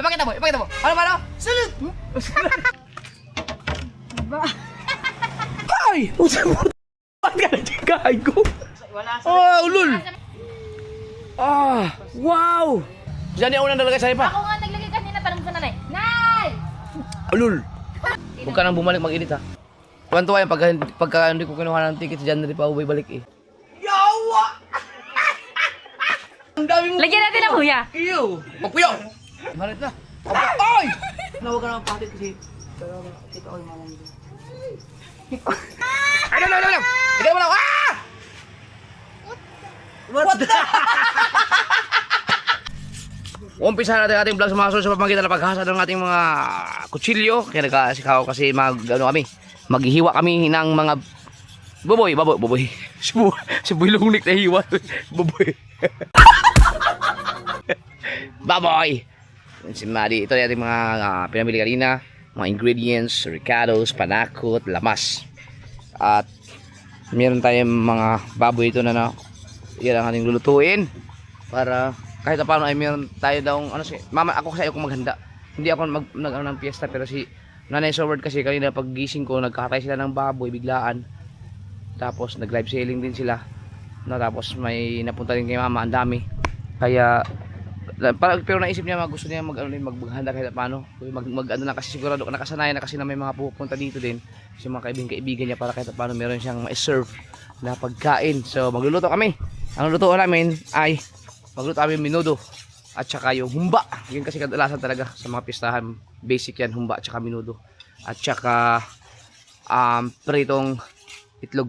Ipakita mo, ipakita mo. Ano? Salute! Ay! Ba't ka nagkakain ko? Oh, ulul! Ah, wow! Diyan yung unang nalagay sa'yo pa. Ako nga naglagay kanina, tanong sa nanay. Nay! Ulul! Huwag ka nang bumalik mag-init ha. Tuwan-tuwa yan pagka hindi ko kinuha ng ticket, dyan na rin pa uwi balik eh. Yawa! Ang dami mo! Lagyan natin ang huya. Iyo! Magpuyo! Malit na! Ay! Nawag ka naman patit kasi kita ko yung mga nandun. Ay, lang! Ikaw mo lang! Ah! What the? Umpisa natin ating vlog sa mga susunod sa pamamagitan ng paghasa ng ating mga kutsilyo. Kaya nagkasikaw kasi maghihiwa kami ng mga baboy. Si Boy Lungnik na hiwa. Baboy. Baboy. Si Maddie, ito yung ating mga pinamili kanina. Mga ingredients, ricados, panakot, lamas. At meron tayong mga baboy ito na yan ang ating lulutuin. Para kahit na paano ay meron tayo daw mama ako kasi ayoko maghanda. Hindi ako ng piyesta pero si Nanay Soward kasi kanina pag gising ko nagkakatay sila ng baboy biglaan. Tapos nag live selling din sila. Tapos may napunta din kay mama ang dami. Kaya pero naisip niya gusto niya maghanda kahit na paano. Mag-ano na kasi sigurado nakasanayan na kasi na may mga pupunta dito din. Kasi mga kaibigan niya para kahit na paano meron siyang ma-serve na pagkain. So magluluto kami. Ang lutuan namin ay magluto kami minudo at saka yung humba. Yun kasi kadalasan talaga sa mga pistahan. Basic yan, humba at saka minudo. At saka pritong itlog.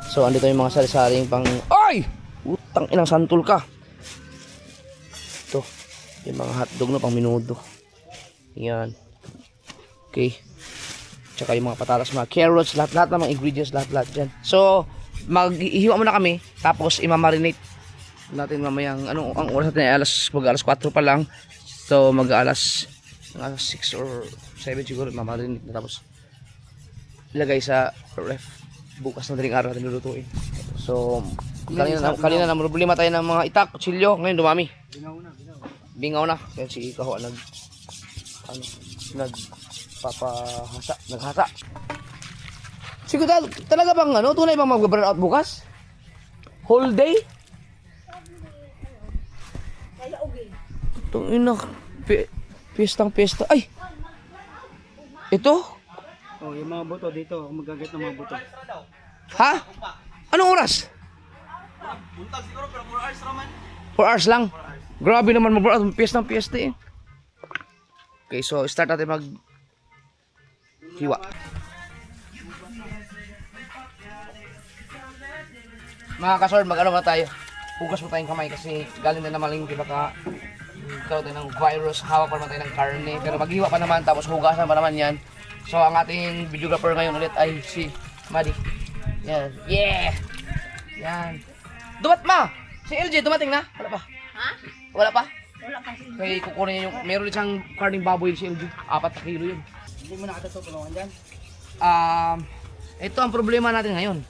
So andito yung mga sari-saring pang... Ay! Utang inang santol ka. Ito. Yung mga hotdog na pang minudo. Yan. Okay. Tsaka yung mga patatas, mga carrots, lahat ng mga ingredients, lahat dyan. So, maghihiwa muna kami, tapos imamarinate natin mamayang, ang oras natin ay alas 4 pa lang. So, mag-alas 6 or 7 siguro, imamarinate na tapos ilagay sa ref. Bukas na daling araw natin lulutuin. So, kanina na problema tayo ng mga itak, kutsilyo, ngayon dumami. Bingaw na. Kaya si Ikaw naghasa. Siguro talaga bang tunay bang mag-burn out bukas? Whole day? Itong ina, piyesta. Ay! Ito? Oh, yung mga buto dito, magagat ng mga buto. Ha? Anong oras? Buntag siguro pero 4 hours raman. 4 hours lang? Grabe naman mag-burn out, piyesta eh. Okay, so start natin hiwa. Mga kasord, mag-ano ba tayo? Hugas mo tayong kamay kasi galing na namalingki baka karoon tayo ng virus, hawak pa naman tayo ng karne. Pero maghiwa pa naman tapos hugasan pa naman yan. So ang ating videographer ngayon ulit ay si Maddie. Yan. Yeah! Yan. Si LJ dumating na? Wala pa? Ha? Wala pa? Wala pa. Kaya kukunin niya yung, meron siyang karning baboy si LJ. 4 na kilo yun. Hindi mo nakatato tulungan dyan. Ito ang problema natin ngayon.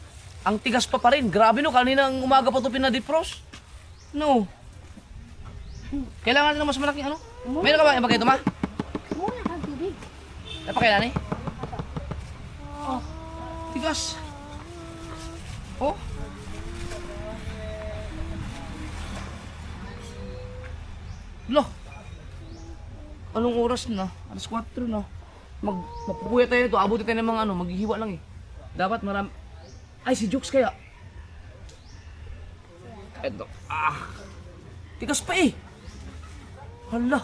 Ang tigas pa rin. Grabe no, kaninang umaga pa ito pinadifrost. No. Kailangan natin ng mas malaking ano? Meron ka ba? Ibagay ito ma? Muna kang tubig. Napakailan eh? Oh. Tigas. Oh. Loh. Anong oras na? Alas 4 na. Mapupuya tayo nito. Abutin tayo ng mga maghihiwa lang eh. Dapat marami. Ay, si Jukes kaya. Eto. Tigas pa eh. Hala.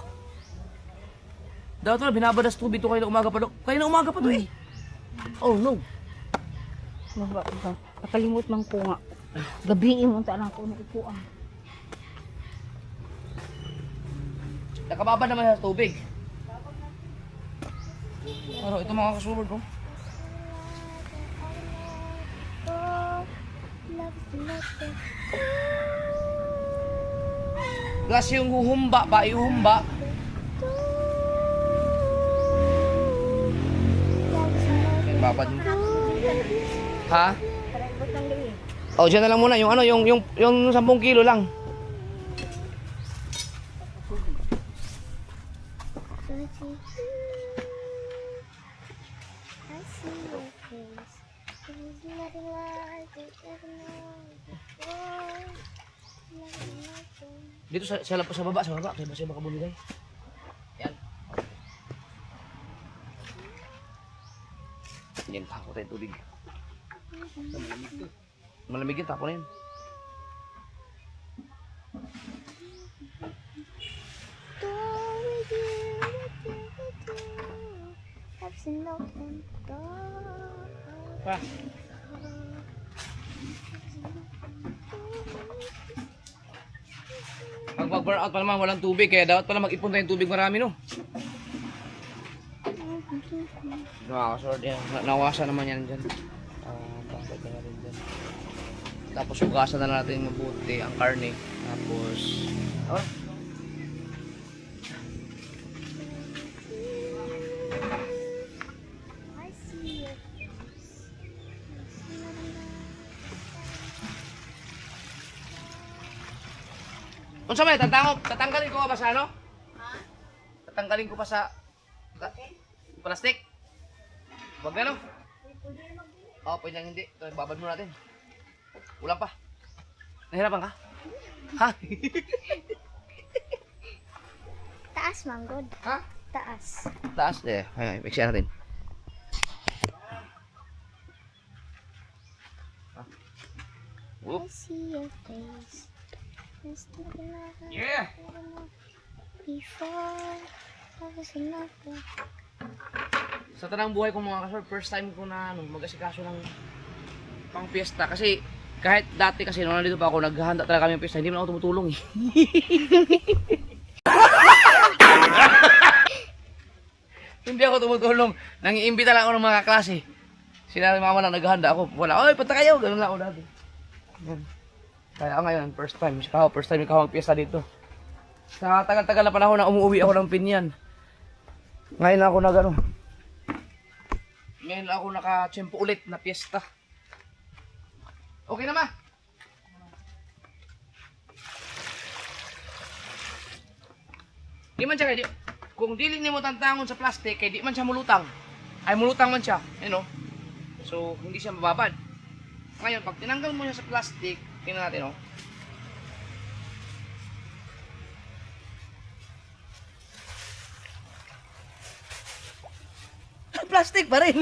Dapat na binabadas tubig ito kayo na umaga pa. Kayo na umaga pa to eh. Oh no. Pakalimot mang ko nga. Gabiin mo ta lang ko na upuan. Nakababa naman sa tubig. Pero ito mga kasulod ko. Plus yung huhumba pa, iuhumba. Babad mo. Ha? Oh, dyan na lang muna. Yung 10 kilo lang. I see your face. There's nothing like it ever known before. Nothing like it. Dito sa baba, kaya masaya makabuligay. Yan. Yan, tapo tayo tubig. Malamig yun, tapo na yun. Have an open door. Pa. Pag mag-burn out pa naman, walang tubig, kaya dapat pala mag-ipon tayong tubig marami, no? Nakakasort yan. Nawasa naman yan dyan. Bakit na rin dyan. Tapos hugasan na natin mabuti ang karne. Tapos, oh. I see your face. There's nothing like Unsa may tatanggalin ko pa sa ano? Ha? Tatanggalin ko pa sa plastic. Wag na no? Oh, pwede lang hindi. Ito, babad mo natin. Ulang pa. Nahirapan ka? Ha? taas, manggod. Ha? Taas. Taas. Mix natin. I see your face. There's nothing like it Yeah! ever known before. Love is another. Sa tanang buhay ko mga kasor, first time ko na mag-asikaso ng pang piyesta. Kasi kahit dati kasi nung nandito pa ako, naghahanda talaga kami ng piyesta. Hindi man ako tumutulong eh. Hindi ako tumutulong. Nangiimbita lang ako ng mga klase. Sila ng mama lang naghahanda ako. Wala, oy, punta kayo. Ganun lang ako dati. Yan. Kaya ngayon, first time ikaw magpiyesta dito. Sa tagal-tagal na panahon na umuwi ako ng Pinyan. Ngayon lang ako Ngayon lang ako naka-tsempo ulit na piyesta. Okay na ma? Di man siya kung dili nimo tantangon sa plastic kay di man siya mulutang. Ay mulutang man siya, you know. So hindi siya mababad. Ngayon pag tinanggal mo siya sa plastic, tingnan natin oh. Plastic pa rin.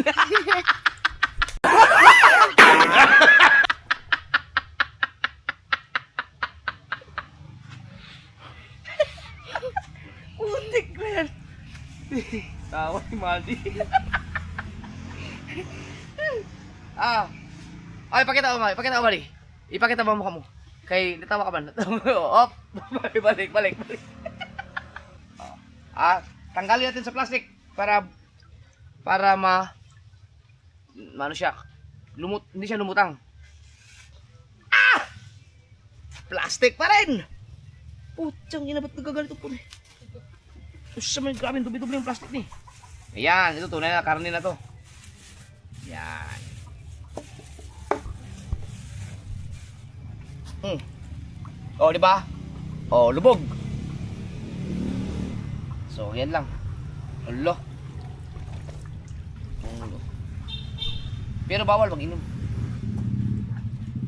Untik na yan. Tawa ni Maldi. Ay, ipakita mo, Mali. Ipakita mo mukha mo. Kay, natawa ka ba? Op! Balik. Tanggalin natin sa plastic para ano siya, hindi siya lumutang. Plastic pa rin! Putsang ina, ba't nagkagalito po eh? Sa may grabe, dubi-dubi yung plastic ni. Ayan, ito tunay na karne na to. Ayan. Oh, di ba? Oh, lubog. So, yan lang. Alo. Pero bawal mag-inom.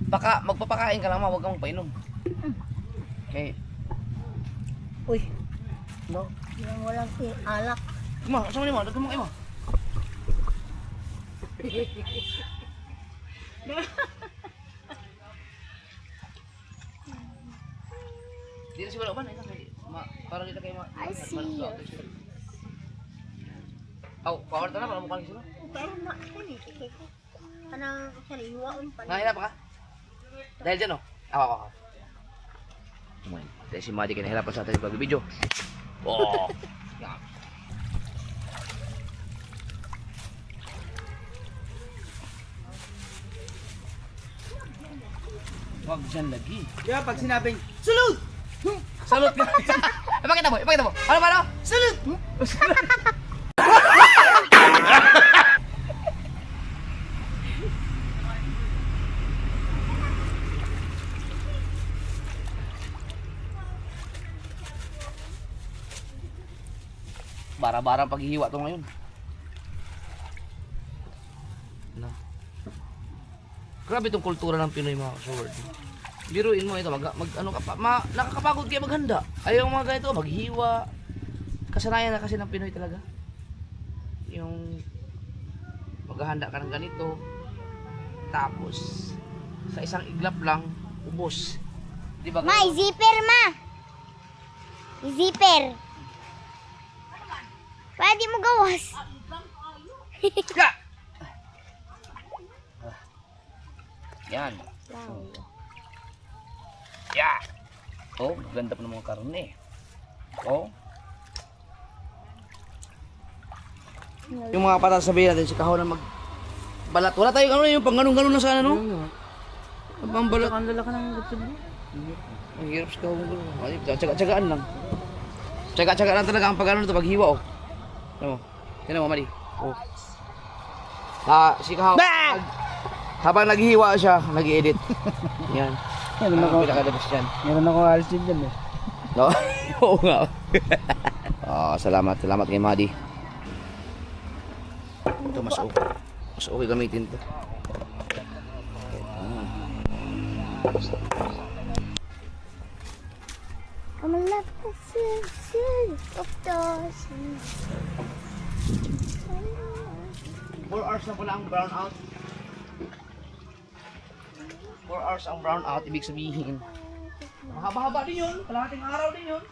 Baka magpapakain ka lang, huwag kang magpainom. Okay. Uy. No. Yung walang alak. Ma, saan mo? Dagdag mo kayo mo. Di na si wala ba? Parang dito kayo I see you. Power na para mukha sila. Pero na, kanang sariwaon pa. Nahihirap ka? Dahil dyan, oh. Ako. Dahil si Madi kinahirapan sa atin sa pag-video. Oh! Yan. Huwag dyan lagi. Di ba pag sinabing, sulod! Salute ka! Ipakita mo! Ano? Salute! Bara-barang paghihiwa to ngayon. No. Grabe itong kultura ng Pinoy mga kasword. Biruin mo ito, ano ka pa, nakakapagod kaya maghanda. Ayaw mga ganito, maghiwa. Kasanayan na kasi ng Pinoy talaga. Yung maghahanda ka ng ganito. Tapos, sa isang iglap lang, ubos. Di ba? Ma, zipper ma. Zipper. Pwede mo gawas. Ya! Yan. Ya! Oh, ganda pa ng mga karne. Oh. Yung mga patas sabihin natin si kahon na magbalat. Wala tayong ano yung pang ganun-ganun na sana no? Ang balat. Ang lalaki ng gatid mo. Ang hirap sa kahon. Tsaga-tsagaan lang. Tsaga-tsaga lang talaga ang pag-ano nito, paghiwa oh. Ano mo? Tinan mo, Mali. Oh. Si kahon. Habang naghihiwa siya, nag-i-edit. Yan. Meron ako, Pinakadabas yan. meron ako alisin dyan eh. No? Oo nga. Salamat kay Madi. Ito mas okay. Mas okay gamitin to. I'm a love of those. 4 hours na pala ang brown out. 4 hours ang brown out, ibig sabihin. Mahaba-haba din yun. Kalahating araw din yun.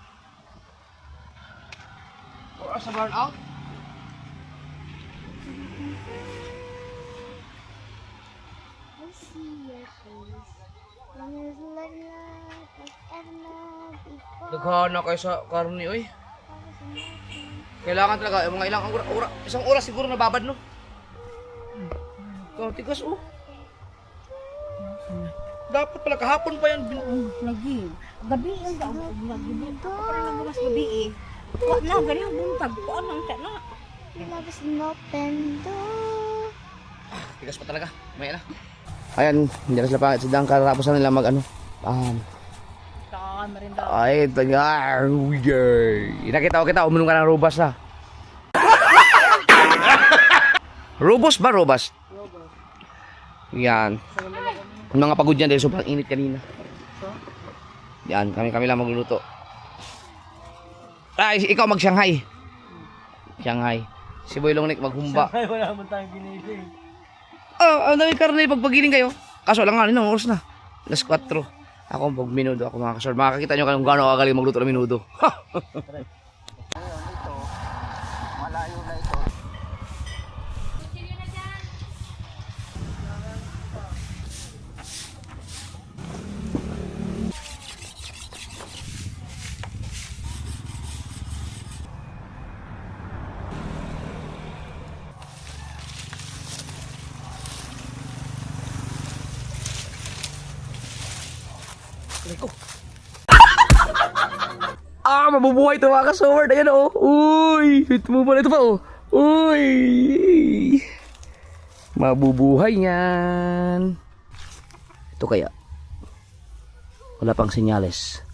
4 hours na brown out. I see your face. When it's like that, I've known before. Daghan na kayo sa karne, oy. Kailangan talaga, mga ilang isang oras siguro nababad, no? Tigas, oh. Dapat pala, kahapon pa yan. Lagi. Gabi ang lagi dito. Parang nabukas gabi eh. Wala na, ganyan ang buntag. Kuan ang na. Love is an open door. Tigas pa talaga, may na. Ayan, hindi na sila pa. Sidang karapos na nila mag ano. Saan merinda. Ay, taga. Nakita ko kita, uminom ka ng robas ha. Robos ba? Robas? Yan. Yung mga pagod yan dahil sobrang init kanina. Yan, kami lang magluluto. Ay, ikaw mag-Shanghai. Shanghai. Si Boy Longnek maghumba. Ay, wala naman tayong ginising. Ang dami karne pagpagiling kayo. Kaso lang nga, ilang oras na. Alas 4. Ako pag minudo ako mga kasor. Makakita nyo kung gaano kagaling magluto ng minudo. Mabubuhay ito mga kasword. Ayan o. Uy. Ito mo pala ito pa o. Uy. Mabubuhay yan. Ito kaya. Wala pang senyales.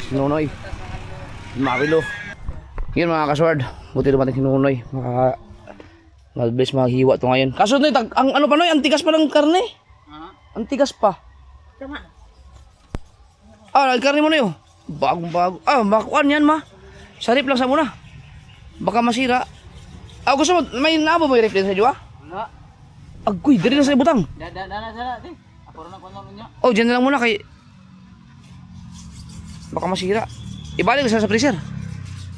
Si Nunoy. Marilo. Yun mga kasword. Buti dumating si Nunoy. Malbis maghiwa to ngayon. Kaso Noy, ang ano pa Noy, ang tigas pa ng karne. Ang tigas pa. Tama. Ang karne mo Noy. Bagong bago. Makuan yan ma. Sarip lang sa muna. Baka masira. Gusto mo, may nabo mo yung reflex sa diwa? Wala. Agoy, dali na sa ibutang. Sana, di. Ako rin ang kuno niya. Dyan na lang muna kay... Baka masira. Ibalik sa freezer.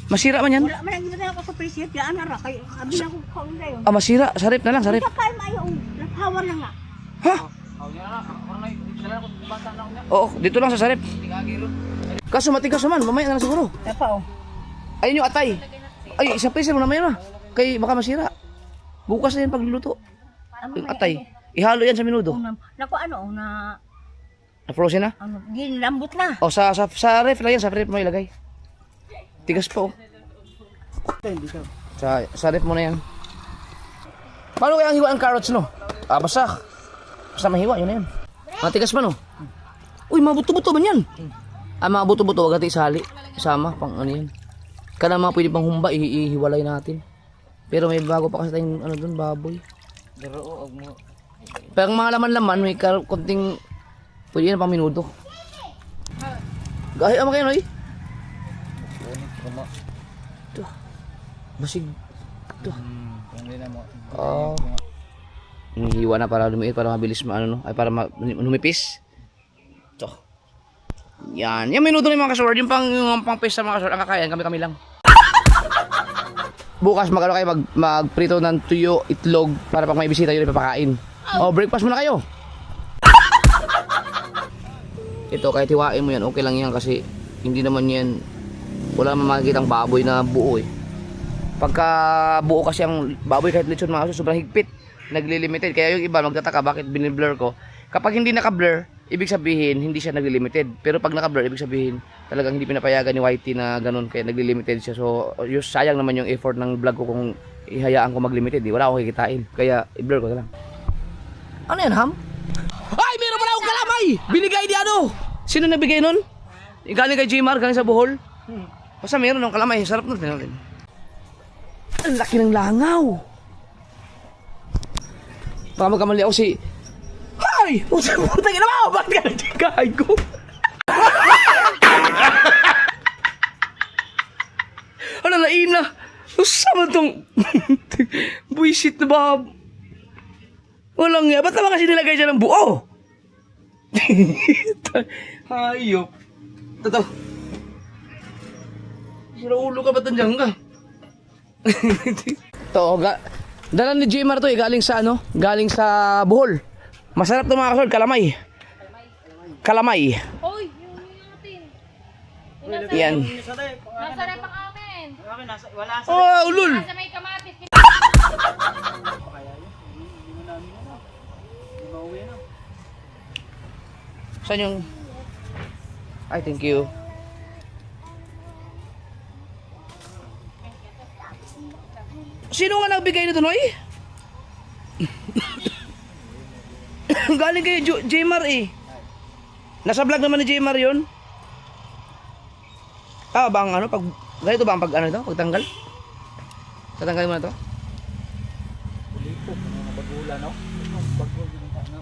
Masira man yan. Wala man ang ginagawa ko sa presyo. Yan na ra. Kaya abi na ko kaon dayon. Masira. Sarip na lang, sarip. Kaya ayaw. Napawan na nga. Ha? Aw niya na. Ako na sila ko bata na niya. Oo, dito lang sa sarip. Tigagiro. Kaso matigas naman, mamaya na lang siguro. Tapa oh. Ayun yung atay. Ay, isang piso mo naman yun ah. Kay baka masira. Bukas na yun pagluluto. Ano Yung may atay. Ihalo yan sa minuto. Naku ano, Na-frozen na? ano, ginlambot na. O sa ref lang yan, sa ref mo ilagay. Tigas pa oh. Sa ref mo na yan. Paano kaya ang hiwa ang carrots no? Basta. Basta mahiwa, yun na yan. Matigas pa no? Uy, mga buto-buto man yan. Mga buto-buto, wag natin isali. Isama, pang ano yan. Kana mga pwede pang humba, ihiwalay natin. Pero may bago pa kasi tayong ano dun, baboy. Pero og mo. Pero ang mga laman-laman, may konting pwede yan pang minuto. Gahi mo kayo, Noy? Ito. Basig. Ito. Hindi na mo. Hinihiwa na para lumiit, para mabilis no? Ay para lumipis. Ito. Yan. Yung minuto ng mga kasword, yung pang pesa mga kasword, ang kakayan, kami lang. Bukas magano kayo magprito ng tuyo, itlog para pag may bisita yun ipapakain. O breakfast muna kayo. Ito kahit hiwain mo yan, okay lang yan kasi hindi naman yan, wala naman makikitang baboy na buo eh. Pagka buo kasi ang baboy kahit lechon mga kaso, sobrang higpit, nagli-limited. Kaya yung iba magtataka bakit biniblur ko. Kapag hindi naka-blur, ibig sabihin hindi siya nagli-limited. Pero pag naka-blur, ibig sabihin talagang hindi pinapayagan ni Whitey na ganun kaya nagli-limited siya. So yung sayang naman yung effort ng vlog ko kung ihayaan ko mag-limited. Wala akong kikitain. Kaya i-blur ko na lang. Ano yan, Ham? Ay, meron pala akong kalamay! Binigay ni ano? Sino nabigay nun? Galing kay Jmar, galing sa Bohol. Basta meron ng kalamay. Sarap na natin. Ang laki ng langaw. Baka magkamali ako si... Ay! Putang ina mo! Bakit ka nagkikahay ko? Ano na ina? Usama tong... Buisit na ba? Walang nga. Ba't naman kasi nilagay siya ng buo? Hayop. Totoo. Sira ulo ka, ba't nandiyan ka? Ito, dala ni Jmar to eh, galing sa ano? Galing sa Bohol. Masarap to mga kasol, kalamay. Kalamay. Hoy, yung natin. Yan. Nasa rep ang amin. Wala sa Oh, ulul. Nasa may kamatis. mauwi na. Saan yung... Ay, thank you. Sino nga nagbigay nito, Noy? Galing kay Jmar eh. Nasa vlog naman ni Jmar yun. Bang ano, pag... Ganito ba ang pag ano ito? Pagtanggal? Tatanggalin mo na ito? Lipo, mga bagula, no? Bagula, no?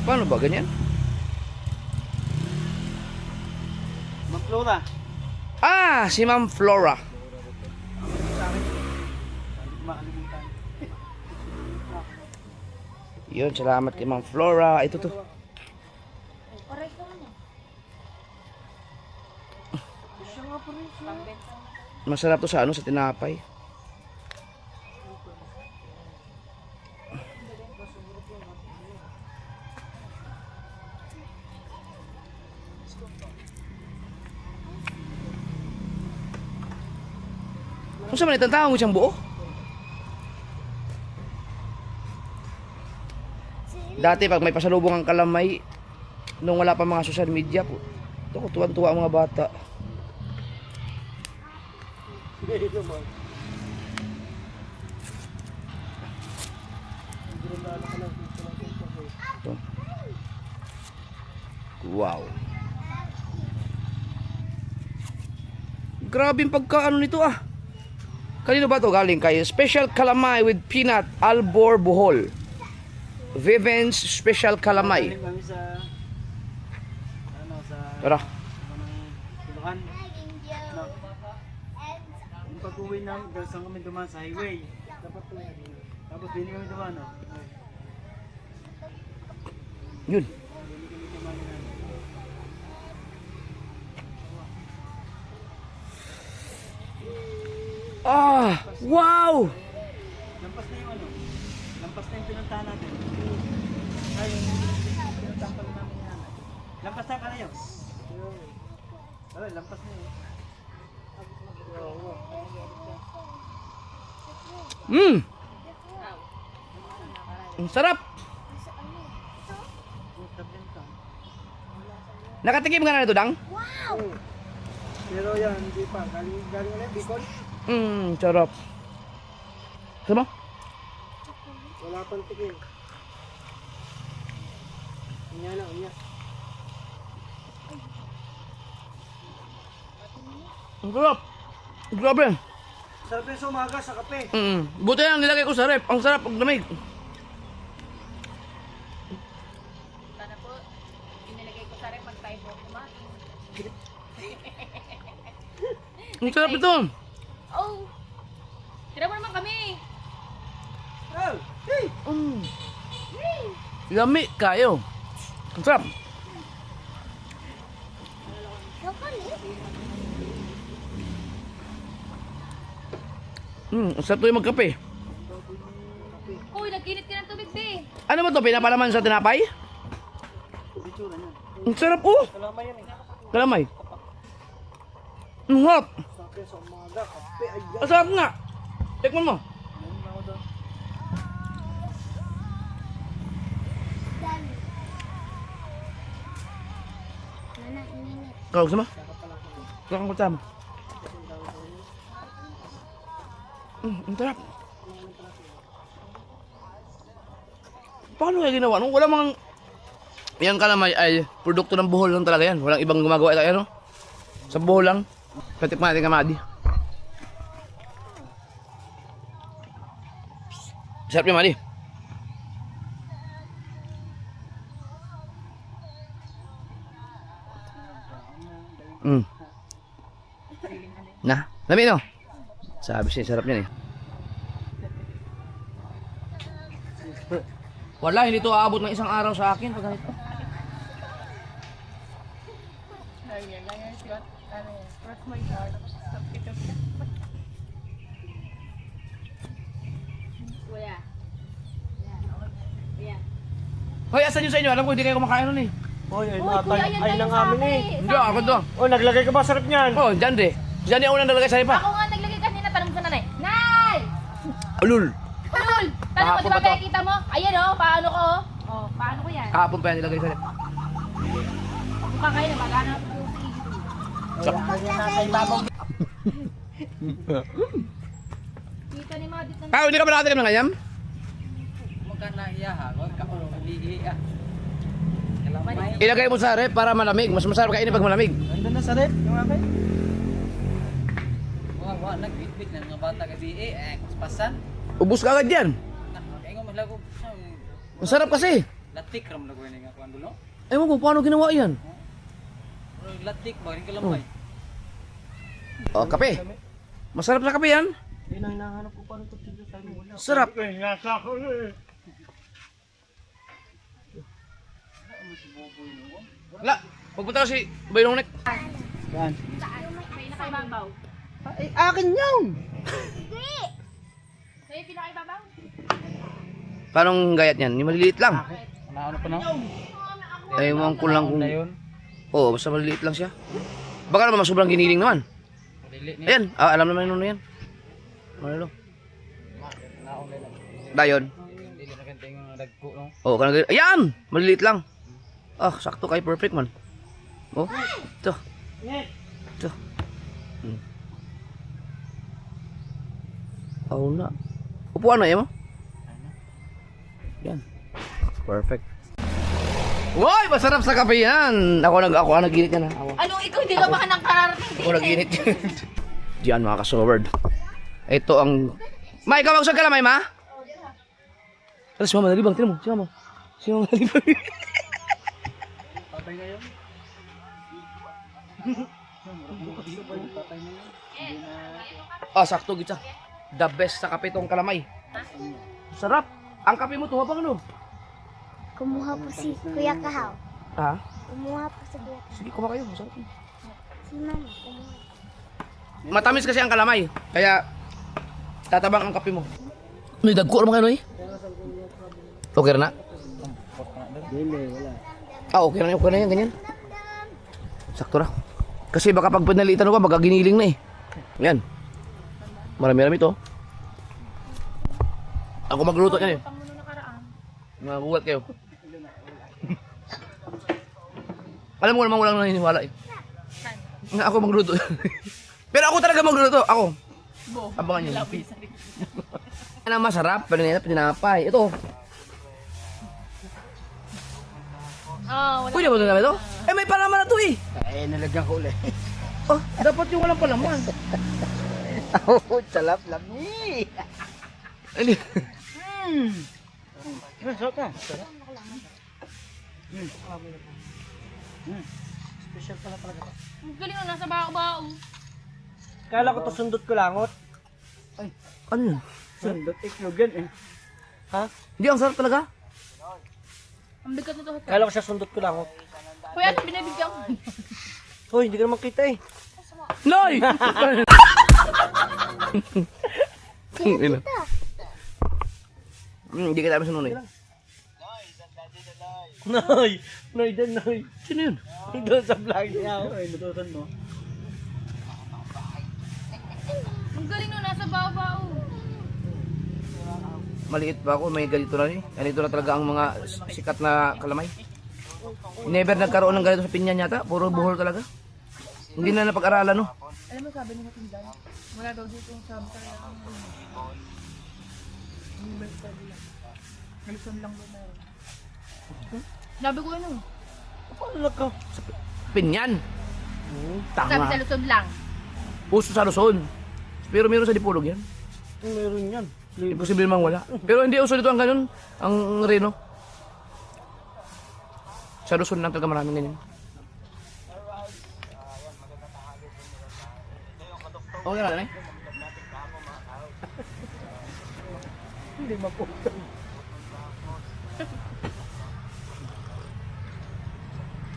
Paano ba? Ganyan? Ma'am Flora. Si Ma'am Flora. Makalimutan. Yun, salamat kay Ma'am Flora. Ito to. Masarap to sa ano, sa tinapay. Kung saan man itantawa mo siyang buo? Dati pag may pasalubong ang kalamay, nung wala pa mga social media po, ito ko tuwan-tuwa ang mga bata. Ito. Wow. Grabe yung pagkaano nito ah. Kanino ba to galing? Kay Special Calamay with Peanut, Albor, Bohol. Vivens Special Calamay. Galing kami sa ano sa Tara. Tulukan. No. Yung pag-uwi namin, saan kami dumaan sa highway. Tapos din kami dumaan, no? Yun. Wow! Lampas na yung ano. lampas na yung pinuntahan natin. Ay, yung pinuntahan pala namin yan. Lampas na ka na yun. Ay, lampas na yun. Ang sarap. Nakatikim ka na nito, Dang? Pero yan, hindi pa. Galing ulit, Bicol. Sarap. Sama? Wala pang tikim. Unya na, unya. Ang sarap. Grabe. Sarap yung sa umaga sa kape. Buti lang nilagay ko sa rep. Ang sarap pag lamig. Sana po, inilagay ko sa rin pag tayo po kumain. Ang sarap ito. Oh! Tira mo naman kami! Oh! Hey! Lami kayo. Ang sarap. Ang sarap ito yung magkape. Uy, nagkinit ka ng tubig, be! Ano ba ito? Pinapalaman sa tinapay? Bitsura niya. Ang sarap oh. Kalamay yan eh. Kalamay. Ang sarap. Sarap yung sa umaga. Kape, ay yan. Ang sarap nga. Tikman mo. Meron ako doon. Nana, init. Kau sama? Kau pertama. Ang sarap. Paano kaya ginawa? No? Wala mang... Yan kalamay ay produkto ng Bohol lang talaga yan. Walang ibang gumagawa ito. Ano? Sa Bohol lang. Patikman natin kamadi. Sarap yung madi. Nah, lami no? Sabi siya, sarap niyan eh. Wala, hindi to aabot ng isang araw sa akin pag ganito. Kuya. Ayan. Hoy, asan yun sa inyo? Alam ko hindi kayo kumakain nun eh. Oy, ay Uy, natay. kuya, yan Ay tayo lang sa amin eh. akin. Hindi, ako to. Oh, naglagay ka ba sarap niyan? Oh, dyan de. Dyan yung unang nalagay sa ipa. Ako nga naglagay kanina, tanong ko sa nanay. Nay! Ulul. Ulul! Tanong mo, Kahapon di ba ba to? kita mo? Ayan oh, paano ko oh? Oh, paano ko yan? Kahapon pa yan nilagay sa ipa. Mukha kayo na maghanap ko yung Kita ni mga dito na. Ah, hindi ka ba nakatikim ng ayam? Ilagay mo sa rep para malamig. Mas masarap kainin pag malamig. Nandun na sa rep, yung akin. Wah, nagbitbit na mga bata kasi pasan. Ubus ka agad yan. Kaya nga malago Ang sarap kasi. latik ram lago ini nga kuan dulo. Ewan ko, paano ginawa yan? Latik ba rin kalamay. Oh, kape. Masarap na kape yan. Yun ang hinahanap ko pa rin ito sa mo. Sarap. Ay, nasa ako eh. Wala. Pagpunta ko si Baylong Nek. Yan. May nakaibabaw. Ay, akin yun! May pinakaibabaw. Paano gayat yan? Yung maliliit lang. Ano pa na? Ewan ko lang kung... Dayon. Oo, basta maliliit lang siya. Baka naman sobrang giniling naman. Dili ni. Ayan, alam naman nung yan. Ano? Naon nila. Dayon. Dili na kanting nga dagko no. Oo, kanang ayan! Maliliit lang. Ah, sakto kay perfect man. Oh, ito. Ito. Oh na. Upuan na yan mo? Yan. Perfect. Woy! Masarap sa kape yan! Ako naginit yan ha. Anong ikaw, hindi ka baka nang kararating Ako naginit. Diyan mga kasoward. Ito ang... May, ikaw magsag ka lang, May, ma? Tara, si Mama nalibang. Tinan mo, si Mama. Si Mama nalibang. Patay na yun. Ah, sakto gitsa. The best sa kape tong kalamay. Sarap. Ang kape mo tuwa pang ano? Kumuha po si Kuya Kahaw. Ha? Kumuha po si Kuya Kahaw. Sige, kuma kayo. Masarap. Si Mama, kumuha. Matamis kasi ang kalamay. Kaya tatabang ang kape mo. May dagko naman kayo, eh. Okay na? Dili, wala. Ah, okay na yan, ganyan. Sakto na. Kasi baka pag pinalitan mo pa, baka giniling na eh. Yan. Marami-rami to. Ako magluto yan eh. Magulat kayo. Alam mo naman walang naniniwala eh. Nga ako magluto. Pero ako talaga magluto. Ako. Abangan nyo. Ano masarap? Pinapay. Ito. Pwede ba ito namin ito? Eh may palaman na ito eh. Eh, nalagyan ko ulit. Oh, dapat yung walang palaman. Oh, salap lami. Hindi. Sarap na. Sarap. Special pala talaga to. Ang galing na nasa bao-bao. Kala ko to sundot ko langot. Ano yun? Sundot iklog yan eh. Ha? Hindi, ang sarap talaga. Ang bigat nito. Kala ko siya sundot ko langot. Kuya, ano binibigyan ko? Hoy, hindi ka naman kita eh. Noy! Ina. Hindi ka tayo sunod eh. Noy! Noy din, Noy. Sino yun? Doon sa vlog niya. Ay, natutan mo. Ang galing na nasa bao-bao. Maliit pa ako, may ganito na eh. Ganito na talaga ang mga sikat na kalamay. Never nagkaroon ng ganito sa Pinyan yata. Puro buhol talaga. Hindi na napag-aralan no. Alam mo sabi ni Matindan, wala daw dito yung sabi talaga ang Luzon lang daw meron. Sabi ko ano? Paano nagka? Pinyan. Sabi sa Tama. Luzon lang. Uso sa Luzon. Pero meron sa Dipolog yan. Meron yan. Imposible mang wala. Pero hindi uso dito ang ganun. Ang Reno. Sa Luzon lang talaga maraming ganyan. Okay na eh. Hindi mapunta.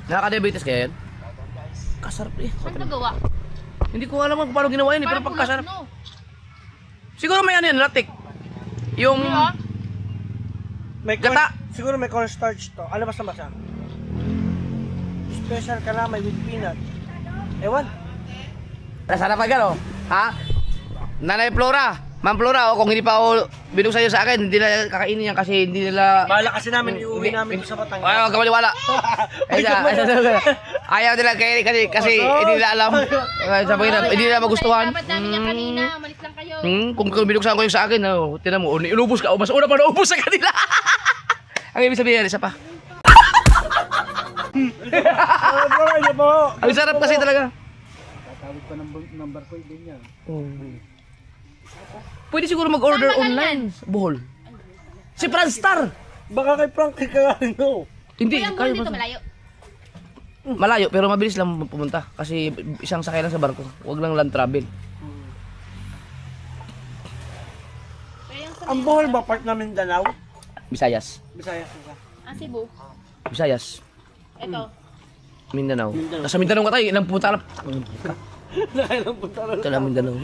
Nakaka-diabetes kaya yan? Kasarap eh. Saan nagawa? Hindi ko alam kung paano ginawa yan eh, pero Parang pagkasarap. pulat, no? Siguro may ano yan, latik. Yung May Gata. Siguro may cornstarch to. Ano basta masa? Special kalamay with peanut. Ewan. Nasarap ka gano? Ha? Nanay Flora, Ma'am Flora, kung hindi pa ako binuksan yun sa akin, hindi na kakainin yan kasi hindi nila... Bala kasi namin iuwi namin sa Batangas. Ayaw ka maniwala. Ayaw nila kasi hindi nila alam. Sabi nila, hindi nila magustuhan. Dapat namin yan kanina, umalis lang kayo. Kung binuksan ko yung sa akin, tinan mo, inubos ka, mas una pa naubos sa kanila. Ang ibig sabihin, isa pa. Ang sarap kasi talaga. Tatawid pa ng number ko din yan. Pwede siguro mag-order Saan ba online. Bohol. Si Franstar! Baka kay Frankie ka no. Hindi, Kuya, kaya dito ba? malayo. Malayo, pero mabilis lang pumunta. Kasi isang sakay lang sa barko. Huwag lang land travel. Ang Bohol ba part na Mindanao? Bisayas. Bisaya ka. Ah, Cebu. Bisayas. Ito. Mindanao. Nasa Mindanao ka tayo. Ilang pumunta ka lang. Nakailang punta na. Ito lang Mindanao.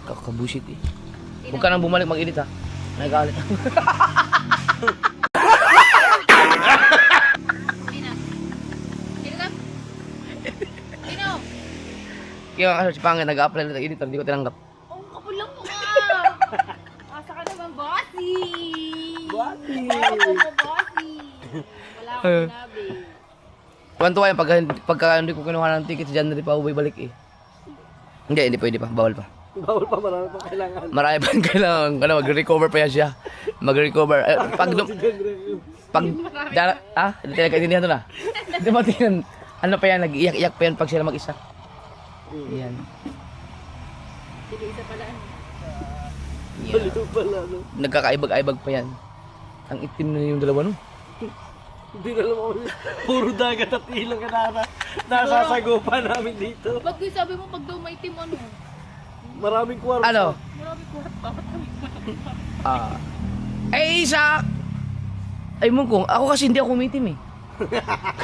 Kakabusit eh. Huwag ka nang bumalik mag-edit ha. Nagalit. Sino? Sino ka? Sino? Kaya nga si Pangit nag-apply na ng editor. Hindi ko tinanggap. Oh, kapal lang mo nga. Asa ka naman, bossy. Bossy. Bossy. Wala akong sinabi. Tuwan-tuwa yan pagka hindi ko kinuha ng ticket si January pa uwi balik eh. Hindi pwede pa. Bawal pa. Bawal pa, marami pa kailangan. Marami pa kailangan. Mag-recover pa yan siya. Mag-recover. Hindi tayo nakaintindihan ito na. Hindi mo tingnan. Ano pa yan, nag-iyak-iyak pa yan pag sila mag-isa. Yan. Isa pala. Balito pala, no? Nagkakaibag-aibag pa yan. Ang itim na yung dalawa no. Hindi na alam ako. Puro dagat at ilang kanara. Nasasagupan namin dito. Pag sabi mo, pag daw may team, ano? Maraming kwarto. Ano? Marami ko. Bakit kami? Isa! Ay mungkong, ako kasi hindi ako umitim eh.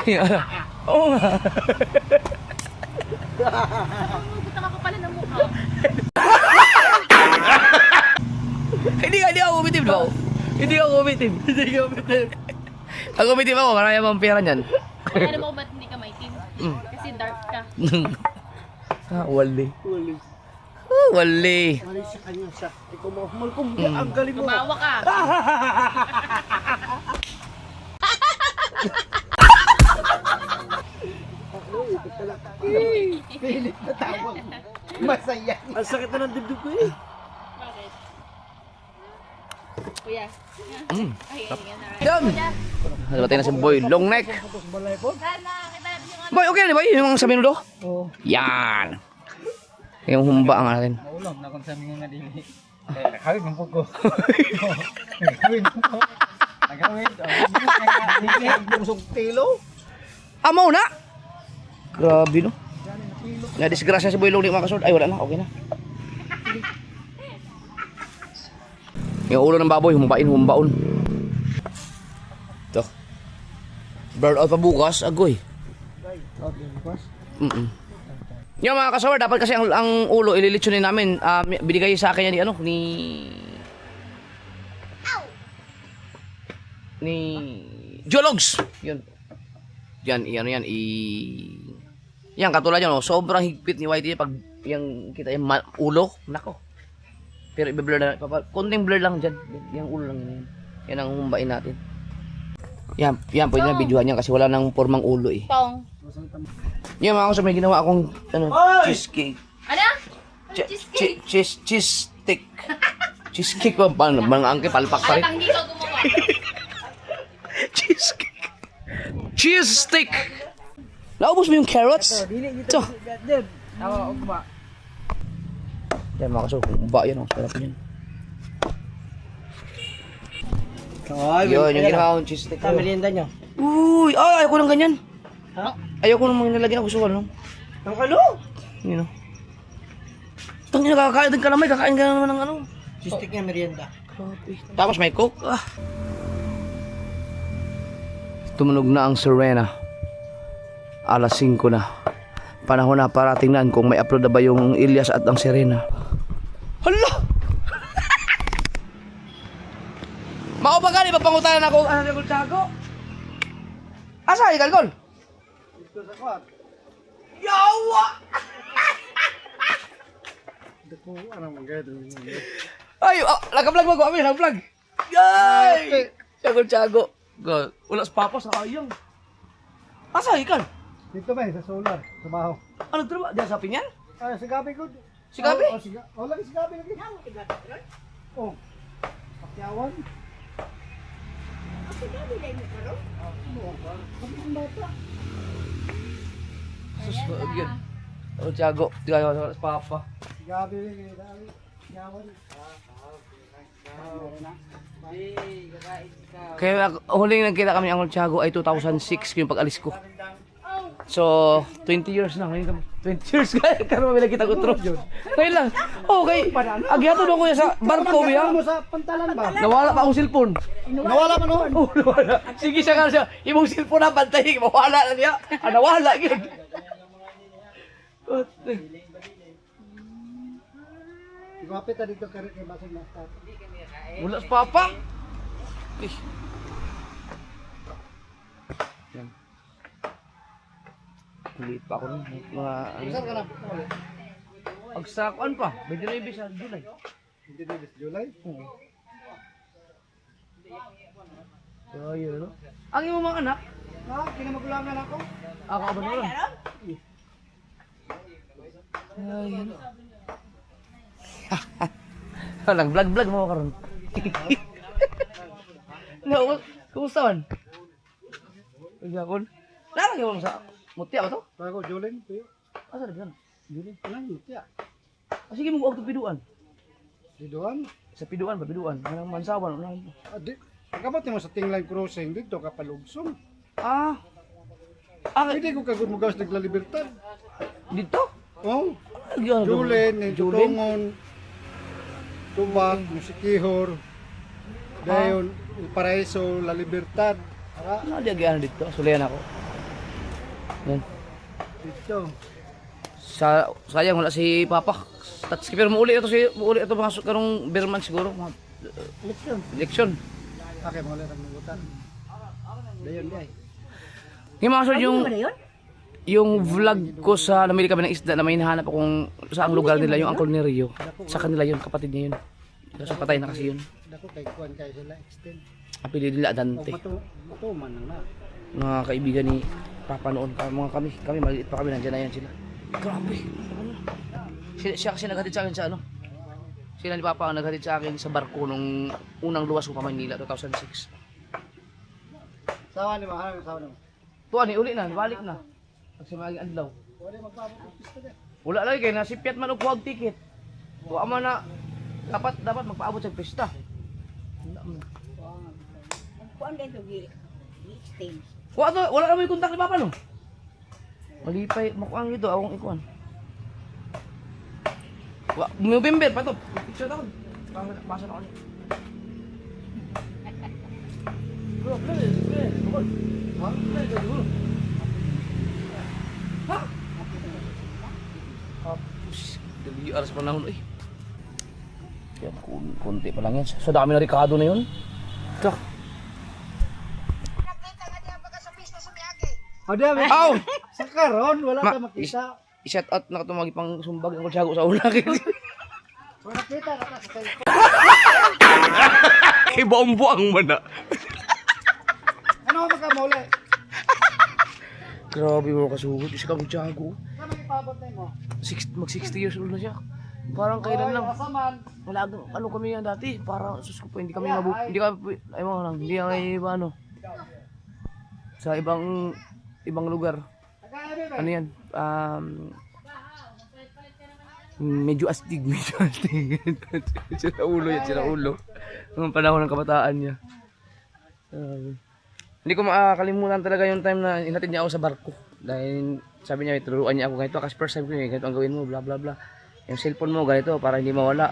Kaya, oo nga. Gusto ka pala ng mukha. Hindi ako umitim, di ba? Hindi ka kumitim. Hindi ka bitin. Pag kumitim ako, marami akong pera niyan. Alam mo ba't hindi ka maitim? Kasi dark ka. Wali. Huli. Wali. Mali sa kanya siya. Ikaw mahal ko. Ang galing mo. Gumawa ka. Pilit na tawag. Masaya. Ang sakit na ng dibdib ko eh. Bakit? Kuya. Ay, ganyan na. Yan! Nabatay na si Boy, long neck. Balay po? Sana, kita natin yung ano. Boy, okay na ba? Yung sa minuto? Oo. Yan! Yung humba ang atin. Maulam na kung sa mga nga dili. Nakawin ng pugo. Nakawin ng pugo. Nakawin. Busog tilo. Amaw na! Grabe no? Na-disgrasya si Boy long neck mga kasord. Ay wala na, okay na. Yung ulo ng baboy, humbaon. Ito. Burn out pa bukas, agoy. Yung mga kasawar, dapat kasi ang ulo ililitsunin namin. Binigay sa akin yan ni Geologs. Yun. Yan, yan, katulad yan, sobrang higpit ni Whitey pag yung kita yung ulo, nako. Pero i-blur na, konting blur lang dyan. Yung ulo lang yun. Yan ang humbain natin. Yan, pwede na videohan yan kasi wala nang formang ulo eh. Tong. Yan mga kasama, may ginawa akong cheesecake. Ano? Cheese stick. Cheesecake ba? Mga angke, palpak pa rin. Alam hindi ka gumawa. Cheesecake. Cheese stick. Naubos mo yung carrots? Ito. Ako ba? Yan mga kasama, humba yan. Sarap yan. Yun, yung ginawa akong cheese stick. Merienda nyo. Uy, ay, ayoko ng ganyan. Ha? Ayoko ng mga nilagyan ako gusto ko, no? Ang ano? Yun, no? Tangina, kakain din ka naman, kakain ka naman ng ano. Cheesesteak niya merienda. Tapos may coke. Tumunog na ang sirena. Alas 5 na. Panahon na para tingnan kung may upload na ba yung Ilyas at ang sirena. Hala! Maupagali, papangutanan ako. Ano na Tsago? Asa, Galgol? Ito sa kwat. Yawa! Ito ko, anong magagad. Ay, naka-vlog mo ko. Amin, naka-vlog. Yay! Tsago. Wala sa papa, sayang. Asa, ikan? Dito ba, sa solar, sa baho. Ano trabaho? Diyan sa pinyan? Ah, sa gabi ko. Si Gabi? Oh, lagi si Gabi lagi. Oh. Pakyawan. Sus, yun. Oh, Tiago. Tiago sa papa. Si Gabi lagi. Pakyawan. Kaya huling nagkita kami ang Tiago ay 2006 yung pag-alis ko. So, 20 years na ngayon kami. 20 years kaya karon may kita ko trip yun. Ngayon lang. Okay. Agyato do ko sa barko biya. Ano sa pantalan ba? Nawala pa akong cellphone. Nawala man noon. Oh, nawala. Sige siya nga siya. Imong cellphone na bantay, mawala na niya. Nawala gyud. Igwapit ta dito karit kay basig na start. Wala sa papa. Yan. Liit pa ako nun. Mga Saan ka na? Agsakuan pa. 29 sa July. Hindi na July. So, yun, no? Ang iyong mga anak, Ah, kinamagulangan ako. ako ka ba naman? Ay, yun. Walang vlog mo karon. No, kumusta man? Pagkakon. Lalagyan mo sa mutya ba to? Bago July, tuyo. Asa na bisan? July pa lang tiya. Sige mo og piduan. Diduan. Sa piduan ba piduan? Anong mansawan? Adi, pagkabat mo sa Tingline Crossing dito ka palugsong. Ah. Ah, Pwede ko kagud mo gawas nagla Libertad. dito? Oh, Julen, Julen, Tutungon, Tubak, Musikihor, Dayon, El Paraiso, La Libertad. Ara, Ano di agyan dito? Sulian ako. Yan. dito. Sayang wala si Papa. Tatskipper mo uli ito mga karong Berman siguro mga Eleksyon. eleksyon. Okay, mo ulit ang nugutan. Dayon di ay. Yung mga sir, Ano ba na yun? yung vlog ko sa namili kami ng isda na may hinahanap akong saang lugar nila, yung uncle ni Rio. Sa kanila yun, kapatid niya yun. Kaso patay na kasi yun. Dako kay kuan kay sila extend. Apelido nila Dante. Matuman na. Mga kaibigan ni Papa noon. Mga kami maliit pa kami, nandiyan na yan sila. Grabe. Ano? Siya kasi naghatid sa akin sa ano? Sila ni Papa ang naghatid sa akin sa barko nung unang luwas ko pa Manila, 2006. Sawa ni mahal sawa ni. Tuwa ni, uli na, balik na. Pagsimaging adlaw. Wala lagi kay nasipyat man og kuwag ticket. Tuwa man na dapat magpaabot sa pista. Kuan din to gi-extend. Wala na may kontak ni Papa no. Malipay makuang ito awong ikuan. November pa to. Picture ta ko. Basa na ko. Bro, ha? Hapus. Dali aras panahon eh. Yan, kunti pa lang yan. Sa dami na Ricardo na yun. Ito. Ada ba? Aw! Sa karon wala Ma- ka makita. I-set out na ito pang sumbag ng kulsago sa una. Wala kita ra ka sa kay. Kay buang-buang man na. Ano ka mo ulit? Grabe mo kasugod. Isa kang kulsago. Ano ipabot na mo? Mag 60 years old na siya. Parang kailan lang. Masaman. Wala ano kami yan dati. Parang sus ko po, hindi kami hindi kami ay mga lang. Hindi kami ano. Sa ibang lugar. Ano yan? Medyo astig. Sila ulo. Nung panahon ng kabataan niya. Hindi ko makakalimutan talaga yung time na hinatid niya ako sa barko. Dahil sabi niya, turuan niya ako ganito. Kasi first time ko niya, ganito ang gawin mo, bla bla bla. Yung cellphone mo, ganito, para hindi mawala.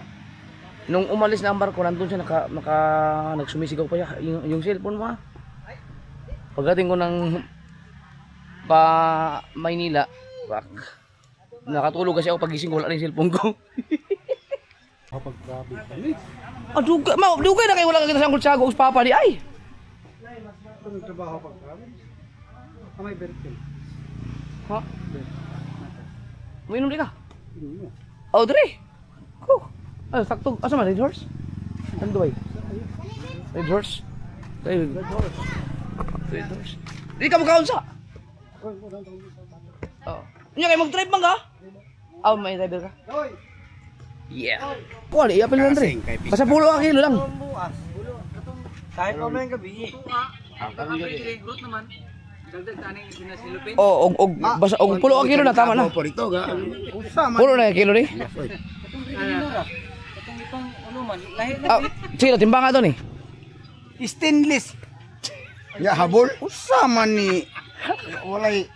Nung umalis na ang barko, nandun siya, nagsumisigaw pa siya. Yung cellphone mo ha. Pagdating ko ng Maynila, nakatulog kasi ako pagising ko, wala na yung cellphone ko. Kapag grabe. Dugay na kayo wala kita sa kulsago sa Papa di ay. Ano trabaho pag grabe? Amay birthday. Ha? Uminom di ka? Oh, dre. Ko. Sakto. Asa man, Red Horse? Ano ba? Red Horse? Red Horse. Di ka magkaunsa? Oh. Nya kay mag-drive man ka? May driver ka? Hoy. Yeah. Kuha, iapil lang dre. Basta pulo ang kilo lang. Kahit pa may gabi. Oh, basta pulo ang kilo na tama na. Pulo na yung kilo ni. Sige, timbang nga doon eh. Stainless. Ya habol usama ni walay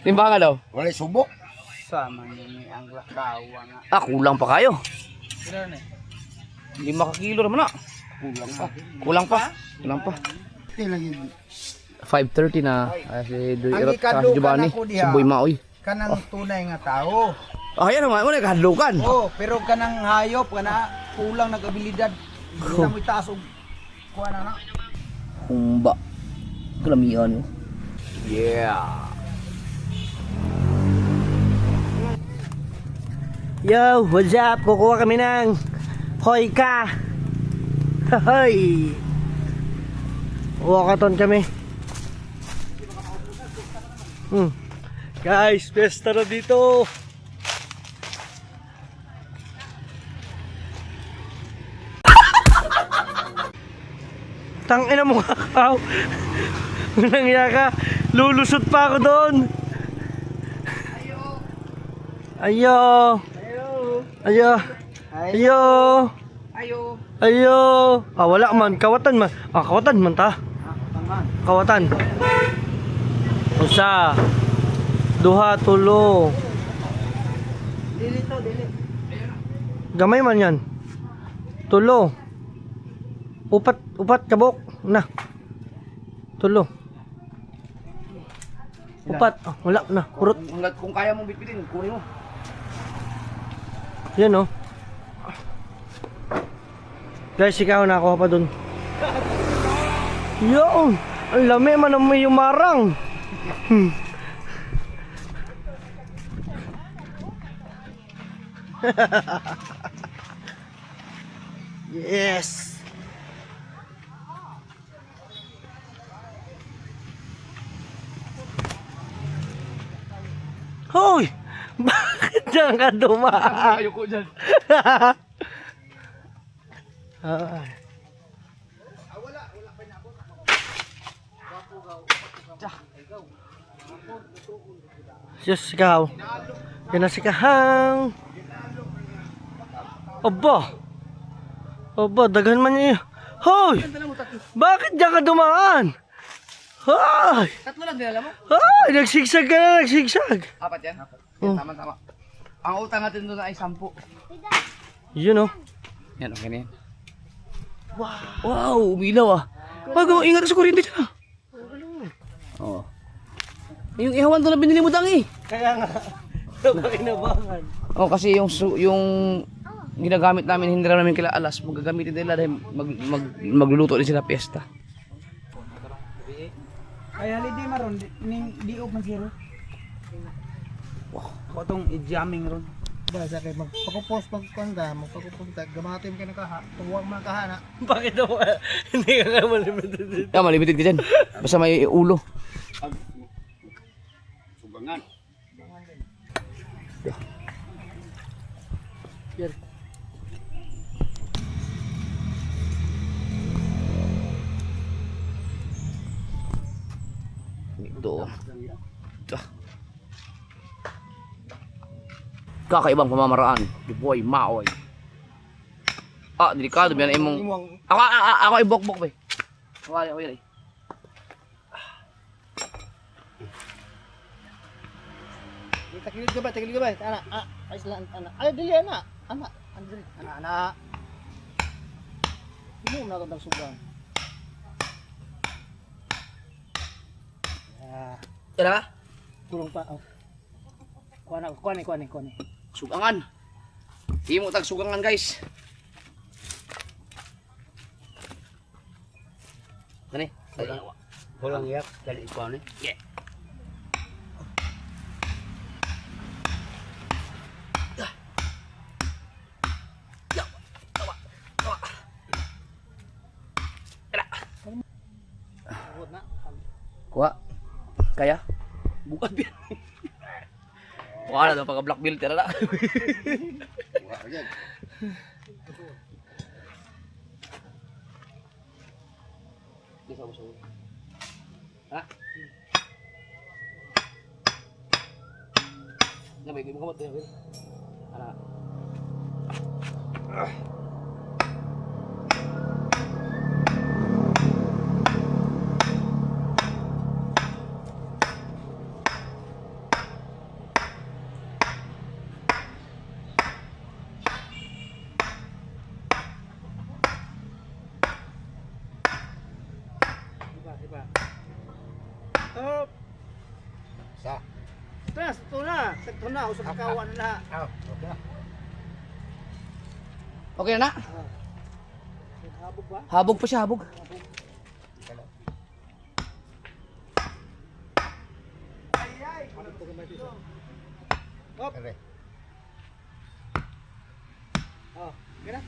Timbang nga daw. subok. Sama ni ang lakawa nga. Kulang pa kayo. 5 kilo naman na. Kulang pa. 5:30 na. Si Duirot at si Giovanni. Si Boy Maoy. Kanang tunay nga tao. Ayan naman, muna kahadlukan. Oh, pero kanang hayop kana kulang ng abilidad. Hindi na mo itaas og kuha na. Humba. Kalamihan. Yeah. Yo, what's up? Kukuha kami ng hoika. Hoy. Wakaton kami. Guys, pesta na dito. Tangina mo kakaw. Unang yaka, lulusot pa ako doon. Ayo. Ayo. Ayo. Ayo. Wala man, kawatan man. Kawatan man ta. Kawatan. Usa. Duha, tulo. Gamay man yan. Tulo. Upat kabok. Na. Tulo. Upat. Wala na. Kurot. Kung kaya mong bitbitin, kunin mo. Yan oh. Guys, ikaw na ako pa dun. Yun. Ang lami man ang may yumarang. Yes. Hoy! Bakit diyan ka dumaan? Ayoko dyan. Ay. Diyos ikaw. Yan na si Kahang. Aba. Aba, daghan man niya. Hoy! Bakit diyan ka dumaan? Hoy! Tatlo lang dinala mo? Hoy! Nagsigsag ka na, nagsigsag. Apat yan? Oh. Tama, tama. Ang utang natin doon ay 10. Yun oh. Yan, okay na yan. Wow, umilaw ah. Bago, ingat sa kuryente dyan ah. Oo. Yung ihawan doon na binili mo dang eh. Kaya nga. Napakinabangan. Oh, kasi yung ginagamit namin, hindi namin kila alas. Magagamitin nila dahil magluluto din sila piyesta. Ay, holiday maron, di open zero. Wow. Itong i-jamming ron. Basta kayo magpakupos pagkanda, magpakupunta, gamatin ka na kaha, tuwag mga kahana. Bakit ako? Hindi ka nga malimited dito. Yeah, malimited ka dyan. Basta may ulo. Sugangan. Yan. Ito. Ito. Kakaibang pamamaraan. Duboy, maoy. Ah, delikado. Biyan imong... Ako ay bok-bok ba eh. Ako ay. Takilid ka ba? Anak, ay sila, anak. Ay, dili, anak. Anak, anak. Hindi mo na kang sugang. Yan ka? Tulong pa, oh. Kuha ni. Sugangan. Hindi mo tag sugangan guys. Gani? Kulang yak, dali ikaw ni. Yeah. Kuha. Kaya? Bukat yan. Kuha na daw pagka black belt. Tira na. Ha? Nabay ko mo kamot. Ana. Stop! Sa? Stress, ito na. Sakto na, usap kawan na. Okay na. Okay na na? Habog ba? Habog pa siya, habog. Okay. Oh, okay na?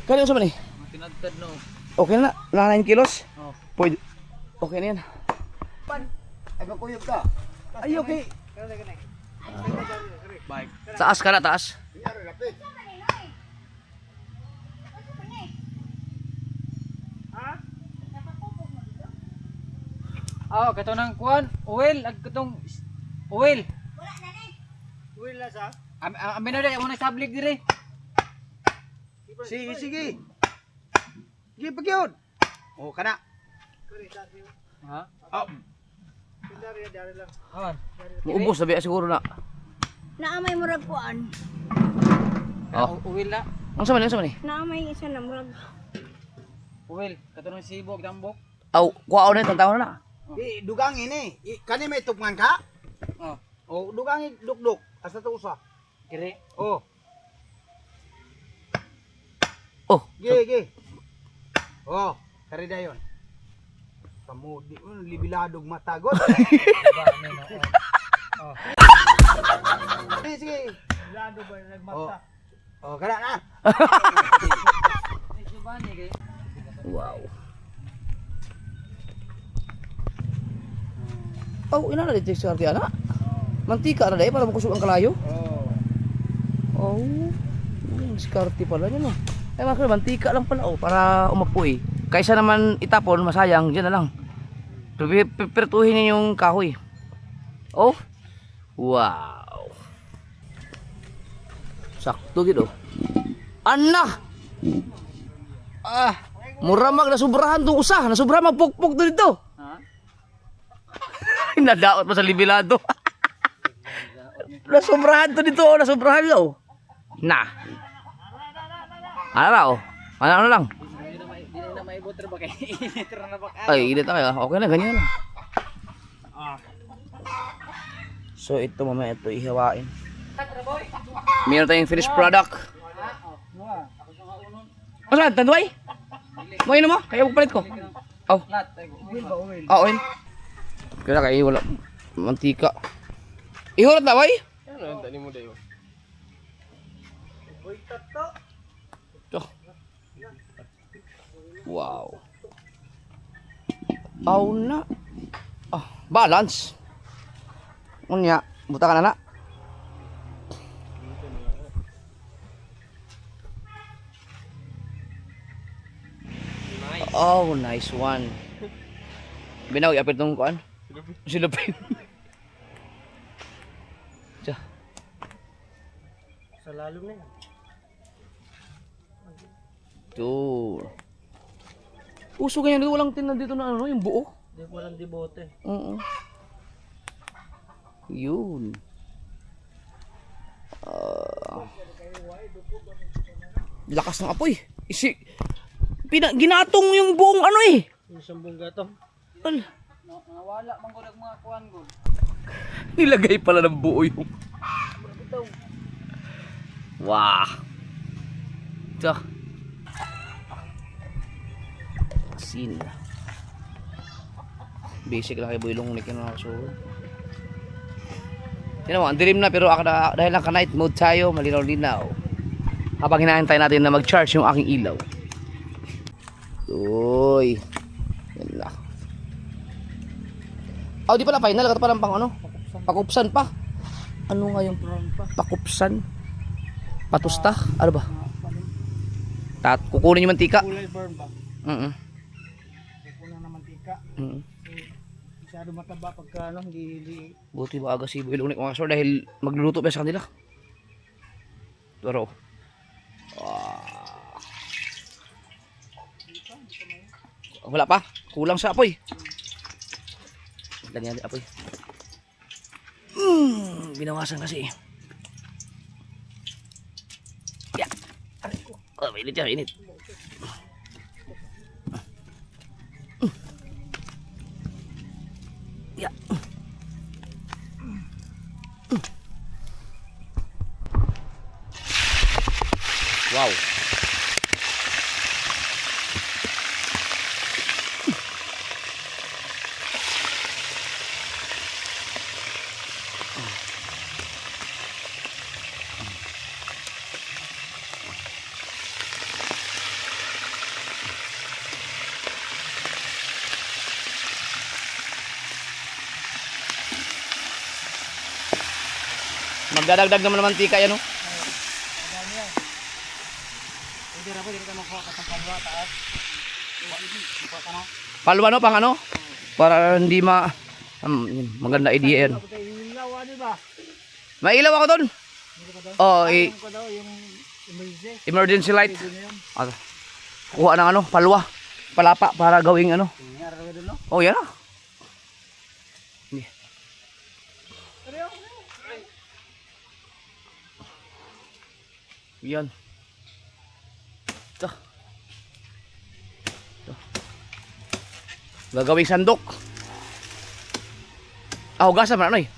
Kaya sa man eh? Tinagtad no. Okay na na? 9 kilos? Oh. Pwede. Okay na yan. Ay, magkuyog ka. Ay, okay. Bye. Taas ka na, taas. Oh, kato ng kuan, oil, ag katong oil. Uy, lasa. Amin na dai, una sablig dire. Sige. Sige, pagyod. Oh, kana. Ha? Oh. Awan. Maubos na biya siguro na. Naamay murag kuan. Oh. Oil na. Ang sama ni? Naamay isa na murag. Oil, kato ng sibog dambok. Aw, kuha na itong tao na. Di, dugangin eh. Kani may tupngan ka? Oh, Oh, dugangin, duk-duk. Asa to usa. kire. Oh, Oh, ge. Oh, kari dayon. Kamudi, libiladog matagot. Sige, sige. Lado ba nagmata? Oh, kada na. Wow. Oh, ina na dito sa ana. Mantika na dai para makusog ang kalayo. Oh. Oh. Diskarte pala niya no. Ay mga mantika lang pala oh para umapoy. Kaysa naman itapon masayang, diyan na lang. Pertuhin niyo yung kahoy. Oh. Wow. Sakto gid oh. Ana. Muramag na sobrahan tong usa, na sobra magpukpok to dito. Ha? Nadaot pa sa libilado. Nasobrahan to dito, nasobrahan oh. Na. Ano na oh? Ano lang? Hindi na maibot ba kay init na ba ka? Ay, init na kayo. Okay na, ganyan lang. So ito mamaya ito ihawain. Meron tayong finished product. O saan? Tanduay? Mo yun mo? Kaya magpalit ko. Oh. Oh, oil. Kaya kayo wala mantika. Ihurot na, boy? Ano, tani mo dayo. Ito. Wow. Aw na. Balance. Unya, buta ka na na. Oh, nice one. Binaw, iapit nung kuan. Silupin. Tiyo. Sa lalom na yan. Ito. Uso ganyan dito, walang tinan dito na ano, yung buo. Hindi ko walang dibote. Oo. Yun. Lakas ng apoy. Ginatong yung buong ano eh. Yung sambong gatong. Nawala man ko mga kuan ko. Nilagay pala ng buo yung. Wow. Ito. Asin. Basic lang kay Boylong ni kinakasunod. Yan mo, ang dilim na pero dahil lang ka-night mode tayo, malinaw-linaw. Habang hinahintay natin na mag-charge yung aking ilaw. Uy. Yan lang. Oh, di pala final. Ito parang pang ano? Pakupsan pa. Ano nga yung pakupsan? Patusta? Ano ba? Kukunin yung mantika. Kulay burn ba? Kukunan na mantika. Masyado mataba pagka ano, hindi. Buti ba aga si Boy Lunik mga kasor dahil magluluto pa sa kanila. Pero wala pa, kulang sa apoy. Lagyan natin apoy. Binawasan kasi. Ya. Oh, mainit yan, mainit. Ya. Wow. Magdadagdag naman ng mantika yan, oh. Hindi ra pwede ka makuha katang palwa taas. Palwa no, pang ano? Para hindi maganda idea yan. Ilaw di ba? May ilaw ako doon. Oh, Ko daw yung emergency light. Kuha ng ano, palwa. Palapa para gawing ano. Oh, yan ah. Yan. Ito. Gagawing sandok. Hugasan man ano eh.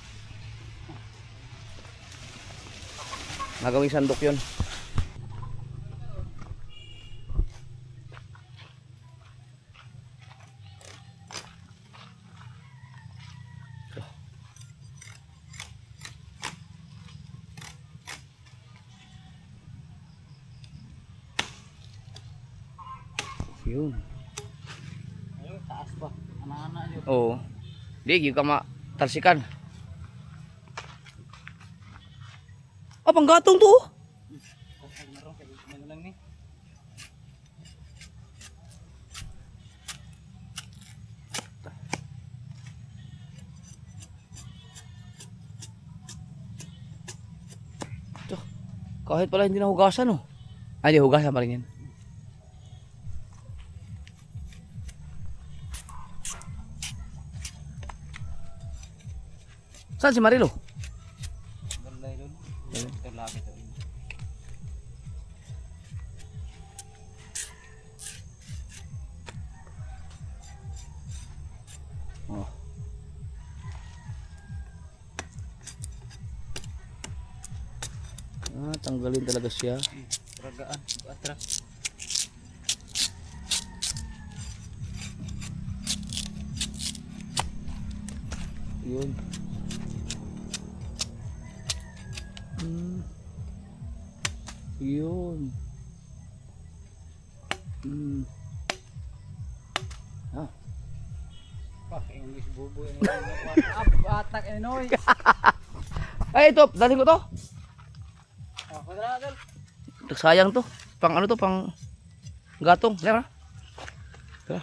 Gagawing sandok yun. Yun. Ayun, taas pa. Anak-anak yun. Oo. Di, yung ka matalsikan. Ah, panggatong to. Ano lang ni? Kahit pala hindi na hugasan, oh. Ay, di, hugasan pa rin yan. Saan si Marilo? Ganda yun. Ito lagi ito. Oh. Ah, tanggalin talaga siya. Ragaan. Atrak. Yun. Yun. Ah. Pak, English bubo. Atak enoy. Ay, ito, dating ko to. Oh, quadradal. Sayang to. Pang ano to, pang gatong. Lera. Tara.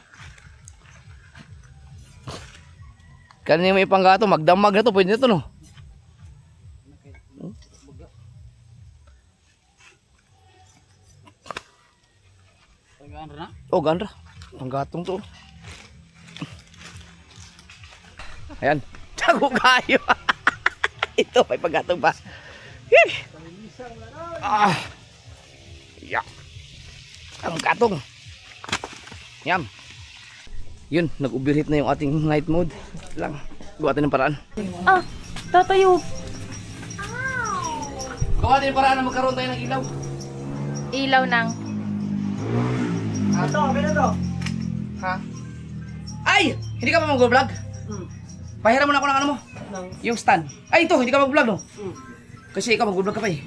Kanina may pang gatong, magdamag na to, pwede na to, no? Ragaan na. Oh, ganda. Pang gatong to. Ayan. Tago kayo. Ito, may paggatong pa. Yay! Ah. Yeah. Ang gatong. Yam. Yun, nag-overheat na yung ating night mode. Lang. Gawa natin ng paraan. Ah, tatayo. Gawa natin ng paraan na magkaroon tayo ng ilaw. Ilaw ng. Ito, okay na to. Ha? Ay! Hindi ka pa mag-vlog? Pahiram mo na ako ng ano mo. Yung stand. Ay, ito, hindi ka mag-vlog, no? Kasi ikaw mag-vlog ka pa eh.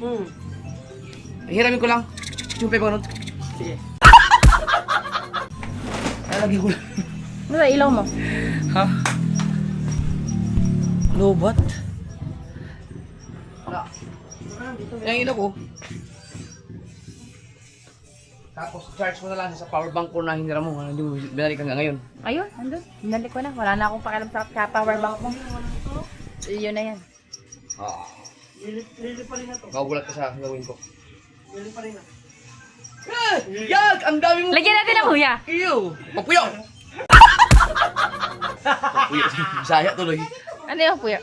Hiramin ko lang. Chumpay pa nun. Sige. Lalagyan ko lang. Ano sa ilaw mo? Ha? Lobat? Wala. Yung ilaw ko. Tapos charge mo na lang sa power bank ko na hinira mo. Hindi mo binalik hanggang ngayon. Ayun, andun. Binalik ko na. Wala na akong pakialam sa power bank mo. Yun na yan. Ah. Lili pa rin na to. Makagulat ka sa gawin ko. Lili pa rin na. Yag! Ang dami mo! Lagyan natin ng huya. Iyo! Magpuyo! Magpuyo. Bisaya tuloy. Ano yung puyo?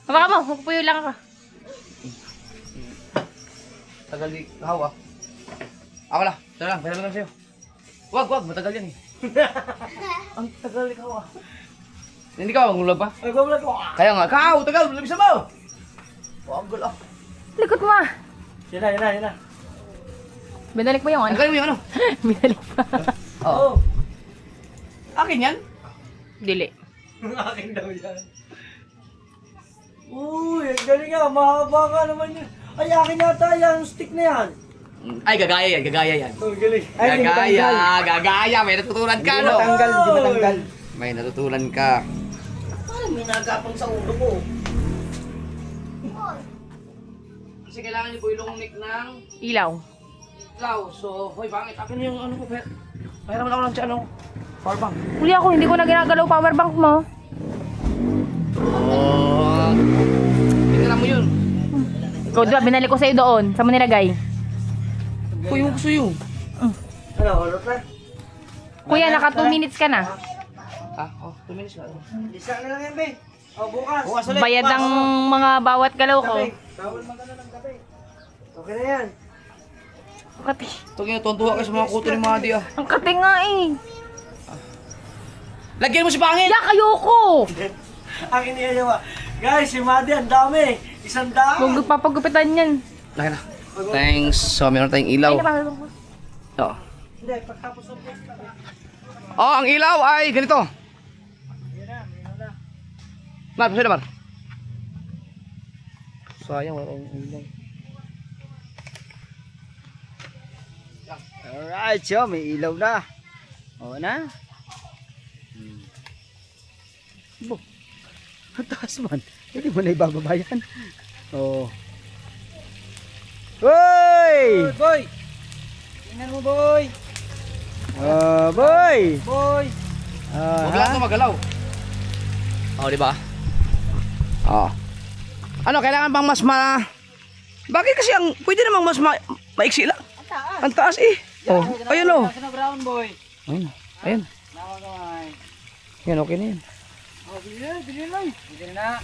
Baka mo, magpuyo lang ako. Tagal di kahawa. Ako na. Ito lang. Pwede lang sa'yo. Wag. Matagal yan eh. Ang tagal di kahawa. Hindi ka magulog pa? Ay, gawin ko. Kaya nga. Kahaw! Tagal! Labisan mo! Wag gulo. Likod mo ah. Yan na. Binalik mo yung ano? Tanggalin mo yung ano? Binalik pa. Oo. Akin yan? Dili. Akin daw yan. Uy, ang galing nga. Mahaba ka naman yun. Ay, akin yata yan. Stick na yan. Ay, gagaya yan. Oh, galing. Gagaya. May natutunan ka, no? Di matanggal. May natutunan ka. Parang may nagapang sa ulo ko. Kasi kailangan niyo po ilungnik ng Ilaw. ilaw. So, hoy, bakit? Akin yung ano ko, pahiram na ako lang siya, ano? Power bank. Huli ako, hindi ko na ginagalaw power bank mo. Oh. Tingnan mo yun. Ikaw diba, binalik ko sa'yo doon. Saan mo nilagay? Kuy mo gusto yun. Ano, hulot na? Kuya, naka 2 minutes ka na. Ah, 2 minutes na. Isa na lang yan, be. O, bukas. Bukas ulit. Bayad ang mga bawat galaw ko. Kape. Bawal magano ng kape. Okay na yan. Kati. Ito kaya, tuntua kayo sa mga kuto ni Madi, ah. Ang kati nga eh. Lagyan mo si pangit! Yak, ayoko! Ang iniyayawa. Guys, si Madi, ang dami. 100. Huwag papagupitan yan. Lagyan na. Thanks. So, meron tayong ilaw. Ay, napapagod mo. Oh. Hindi, pagtapos ng pesta. Oh, ang ilaw ay ganito. Mar, pasaya na, Mar. Sayang, wala akong ilaw. Alright, so may ilaw na. Oo na. Bo. Ang taas man. Hindi mo na ibababa yan. Oo. Boy! Boy! Tingnan mo, boy! Boy! Boy! Huwag lang ito magalaw. Oh, di ba? Oh. Ano, kailangan bang mas Bakit kasi pwede namang mas maiksi lang. Ang taas eh. Oh, ayun oh. Nasa na brown, boy. Ayun. Ayun. Nakakamay. Yan, okay na yan. Oh, bilhin lang. Bilhin na.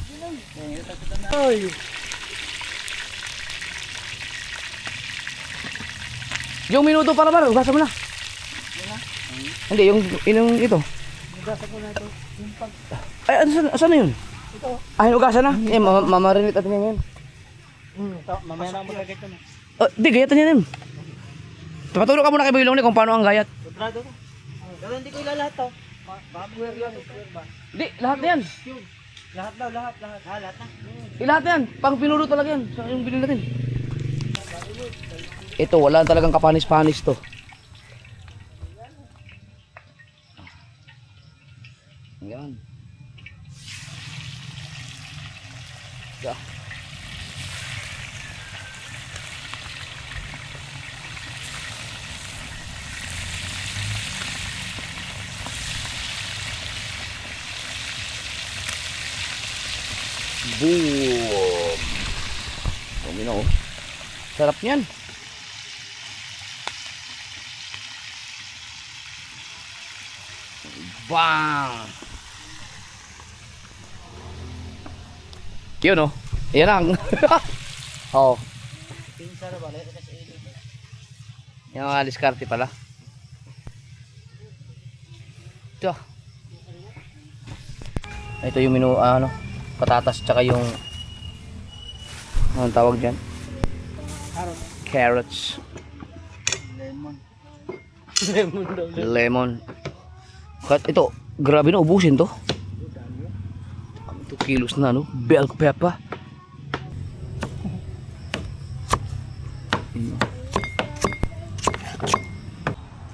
Yung minuto para ba? Ugasan mo na. Hindi, yung ito. Ugasan ko na ito. Ay, asan na yun? Ito. Ay, ugasan na. Eh, mamarinit natin yan. Mamaya na magagay ito na. Oh, di, gayatan yan yun. Patulog ka muna kay Bilong ni kung paano ang gayat. Kudrado ko. Pero hindi ko ilalahat to. Babuwer lang. Ba? Di, lahat na yan. Lahat daw, lahat. Lahat na. Lahat na yan. Pang pinulo talaga yan. Sa yung bilhin natin. Ito, wala talagang kapanis-panis to. Yan. Yeah. Boom! Domino. Sarap niyan. Bang! Yun oh. Yan lang. Oh. Pinsa na balik kasi ito. Yung mga diskarte pala. Ito. Ito yung menu, patatas tsaka yung anong tawag dyan? Carrots. Lemon. Lemon. Ito, grabe na, ubusin to. 2 kilos na, no? Bell pepper.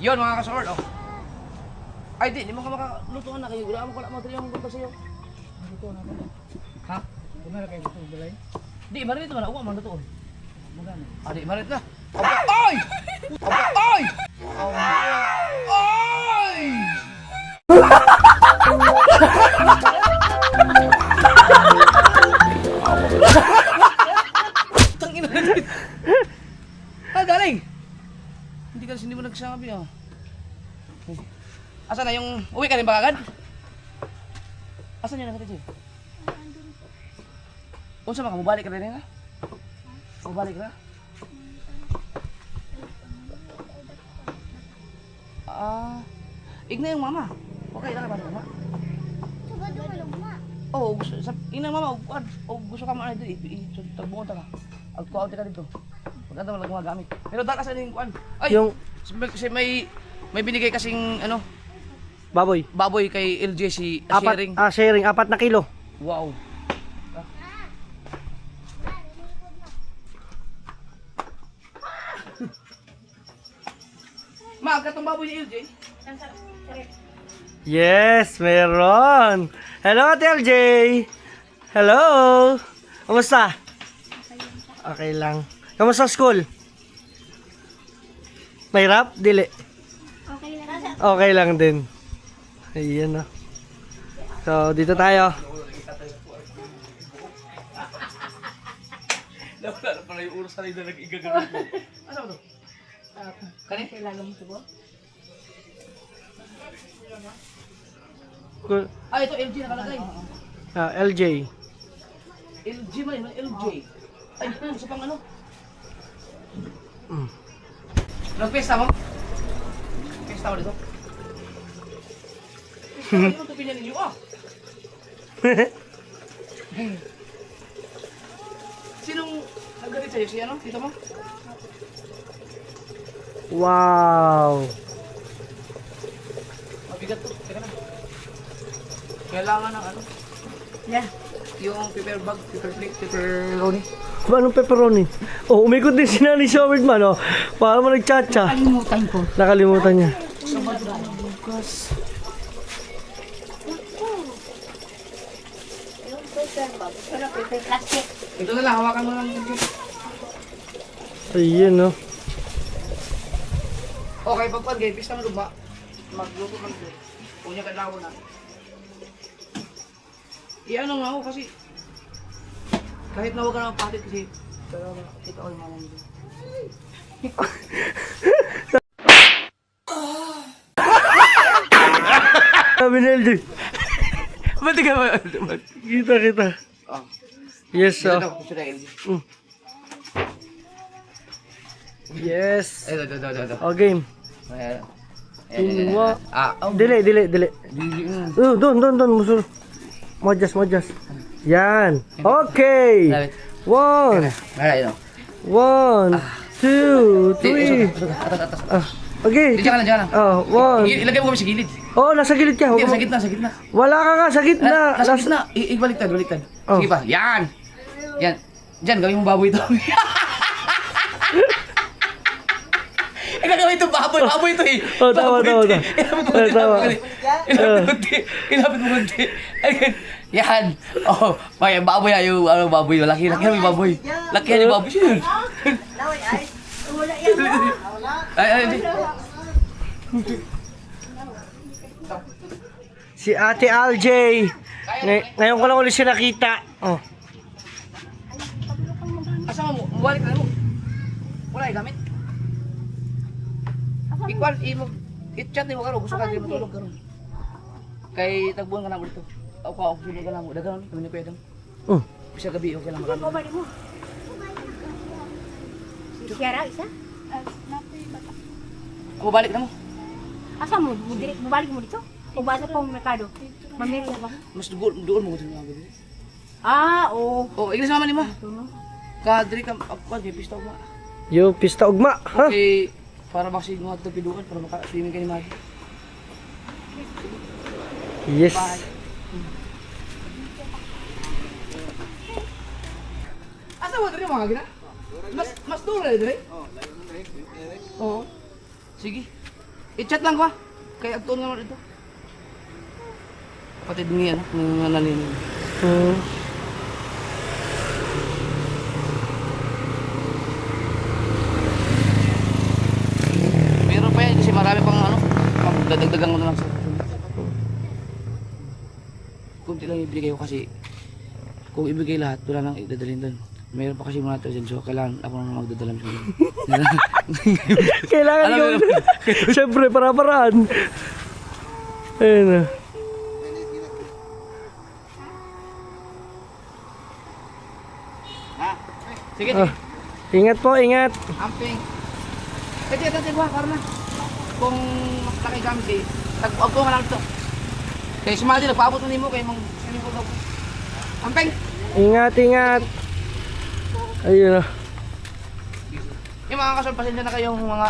Yun, mga kasaward, oh. Ay, di mo ka makalutuan na kayo. Gula mo ko lang mga yung punta sa'yo. Luto na ba? Ha? Kung na kayo gusto balay? Di, marinit naman. Uwa, malutuan. Magana. Ah, di, marinit na. Aba, ay! Aba, ay! Ay! Tangina natin. Ah, galing. Hindi ka hindi mo nagsabi, oh. Asan na yung... Uwi ka rin ba agad? Asan yun ang kapatid? Unsa man ka, mubalik ka rin na? Mubalik ka na? Ah... Igna yung mama. Okay, lang ba mama? Suga dumalog ma. Oo, ina mama, gusto ka mo na dito, tagbuon ta ka. Agtuaw ka dito. Maganda mo lang mga gamit. Pero dala sa yung kuan. Ay, kasi may binigay kasing Baboy. baboy kay LJ si sharing. Sharing, 4 na kilo. Wow. Ma, katong baboy ni LJ. Yes, meron. Hello, Ate LJ. Hello. Kamusta? Okay lang. Kamusta school? Mahirap? Dili. Okay lang. Okay lang din. Ayan, oh. So, dito tayo. Wala pala yung uros na nag-igagawin ko. Ano ba to? Kani? Kailangan mo ito ba? Ah, ito LG nakalagay. LJ. LG man yun, LJ. Ay, isa pang ano? Nag-pesta mo? Pesta mo dito? Pesta mo ito pinyan ninyo, ah! Sinong naggalit sa'yo? Si ano? Tito mo? Wow. Mabigat to. Teka na. Kailangan ng ano? Yeah. yung pepper bag, pepper plate, pepperoni. Anong pepperoni? Oh, umikot din si Nanay sa Howard man, oh. Paano mo nagchacha? Kalimutan ko. Nakalimutan niya. Plastic. Ito na lang, hawakan mo lang. Ayun, no. Okay, pagpag game, pista mo luma. Magluto ka dito. Punya ka lawo na. Iano nga ako kasi kahit na huwag ka na magpatit kasi pero kita ko yung mamang dito. Sabi ni LJ. Ba't ka ba? Kita. Oh. Yes, Ito oh. daw, gusto na LG. Yes. Ito. Oh, game. Ayan. Tingwa. Oh. Dili. Dili. Oh, doon. Musul. Mojas. Yan. Okay. Lapit. 1, Ayan. 1, 2, 3. Okay. Diyan ka na. Oh, 1. Ilagay mo kami sa gilid. Oh, nasa gilid ka. Hindi, sa gitna. Wala ka nga sa gitna. Nasa gitna. Baliktad. Oh. Sige pa. Yan. Diyan, gawin mo baboy ito. Gagawin ito baboy ito eh. Oh, tama. Ilapit mo konti. Yan. Oh, may baboy ayo, baboy. Laki yung baboy. Laki yung baboy. Wala yan. Ay. Si Ate LJ. Ngayon ko lang ulit siya nakita. Oh. Asa mo? Balik na mo. Wala gamit. I-chat ni mo karo, gusto ka din matulog karo. Kay tagbuan ka na mo dito. Ako sino ka na mo. Dagan kami ni Pedang. Oh. Bisa gabi okay lang makano. Balik mo. Si Kiara, isa? Ako balik na mo. Asa mo? Balik mo dito? O ba sa pang merkado? Mamiri ba? Mas doon mo gusto nga gabi. Oo. Oh, iglesia naman ni mo. Kadri ka ako di pista mo. Yung pista ugma, ha? Okay, para maksig mo ato piduan para maka-swimming ka ni Madi. Yes. Asa mo diri mga gina? Mas duro diri. Oo. Sige. I-chat lang ko. Kay agtuon nga mo dito. Kapatid ni ano, ng nalin. Meron pa yan kasi marami pang ano, dadagdagan ko na lang sa kunti lang ibigay ko kasi kung ibigay lahat, wala nang idadalhin doon. Meron pa kasi mga ito dyan, so kailangan ako nang magdadala mo siya. Kailangan Alam ko. mo Siyempre, para-paraan. Ayun na. Sige, Ah, ingat po, ingat. amping. Kasi ito tigwa, karna. Kung mas laki gamit kayo, tag-up ko nga lang ito. Kaya sumali, nagpaabot na mo, kaya mong swimming pool daw. Amping! Ingat. Ayun na. Yung mga kasal, pasensya na kayong mga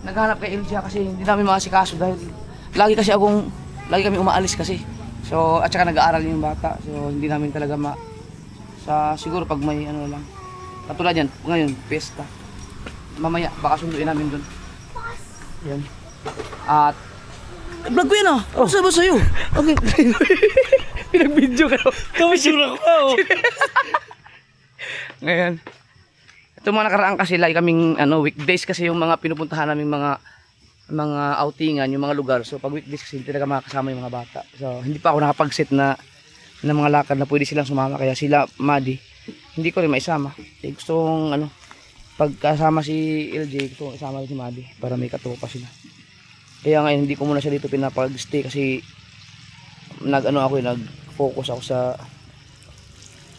naghanap kay Elja kasi hindi namin makasikaso dahil lagi kami umaalis kasi. So, at saka nag-aaral yung bata. So, hindi namin talaga siguro pag may ano lang. Katulad yan, ngayon, pesta. Mamaya, baka sunduin namin doon. Yan. At, vlog ko yan ah! Basta ba sa'yo? Okay. Pinag-video ka. Kamasura ko. Oh. Ngayon, ito mga nakaraan kasi lagi kaming weekdays kasi yung mga pinupuntahan naming mga outingan, yung mga lugar. So pag weekdays kasi hindi talaga makakasama yung mga bata. So hindi pa ako nakapag-set na mga lakad na pwede silang sumama. Kaya sila, Madi, hindi ko rin maisama. Eh, gusto kong pagkasama si LJ, gusto kong isama rin si Madi para may katuwa pa sila. Kaya ngayon hindi ko muna siya dito pinapag-stay kasi nag-focus ako sa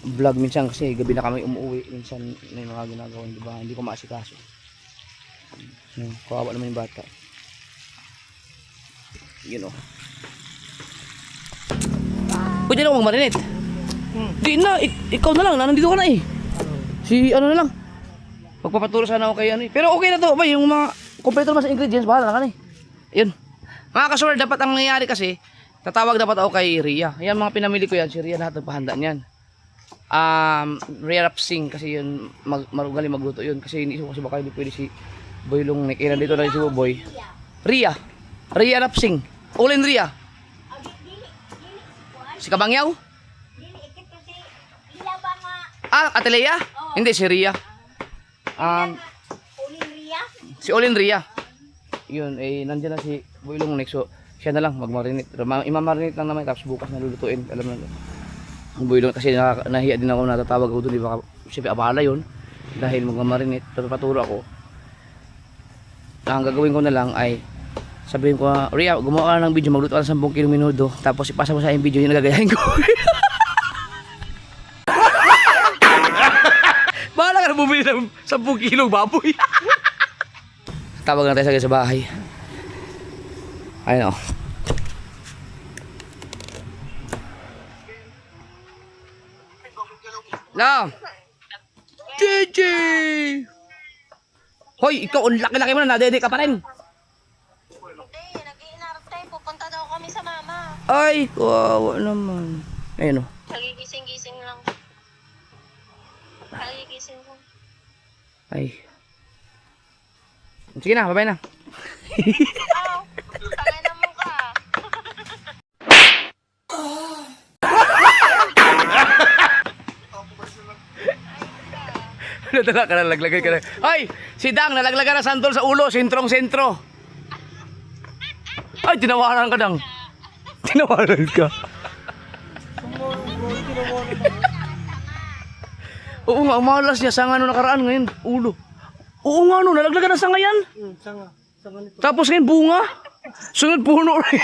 vlog minsan kasi gabi na kami umuwi, minsan may mga ginagawa, di ba? Hindi ko maasikaso. So, kawawa naman yung bata. You know. Pwede na ako magmarinate. Di na, ikaw na lang, nandito ka na eh. Si ano na lang. Pagpapaturo sana ako kay Pero okay na to, ba yung mga kompleto naman sa ingredients, bahala na ka na eh. Yun. Mga kasur, dapat ang nangyayari kasi, tatawag dapat ako kay Ria. Yan mga pinamili ko yan, si Ria lahat nagpahanda niyan. Ria Rapsing kasi yun marugali magluto yun kasi hindi kasi baka hindi pwede si Boy Long Nick dito na si Boy. Ria Rapsing Olin Ria si Kabangyaw Dili ikit kasi ila ba nga Ate Lea hindi si Ria ulin Ria. si Olin Ria yun nandiyan na si Boy Long Nick so siya na lang magmarinate imamarinate lang naman tapos bukas na lulutuin alam na Boy Long kasi nahiya din ako natatawag ako doon di ba siyempre abala yun dahil magmamarinate papaturo ako ang gagawin ko na lang ay sabihin ko Ria gumawa ka ng video magluto ka ng 10 kilo minuto tapos ipasa mo sa aking video yung nagagayahin ko bahala ka na bumili ng 10 kilo baboy tawag na tayo sa bahay ayun o Hello JJ hoy ikaw ang laki-laki mo na nadede ka pa rin Hindi, nag-iinarte. Pupunta daw kami sa mama. ay kawawa naman ayun o Nagigising-gising lang. Nagigising lang. ay sige na babay na Aw, tangay na mo ka. Nadala ka na, nalaglagan ka na. Ay! Si Dang, nalaglagan na santol sa ulo, sentrong-sentro. Ay, tinawaran ka, Dang. Tinawaran ka. Oo nga, umalas niya. Sanga no nakaraan ngayon, ulo. Oo nga no, nalaglagan na sanga yan. Sanga nito. Tapos ngayon, bunga. Sunod puno rin.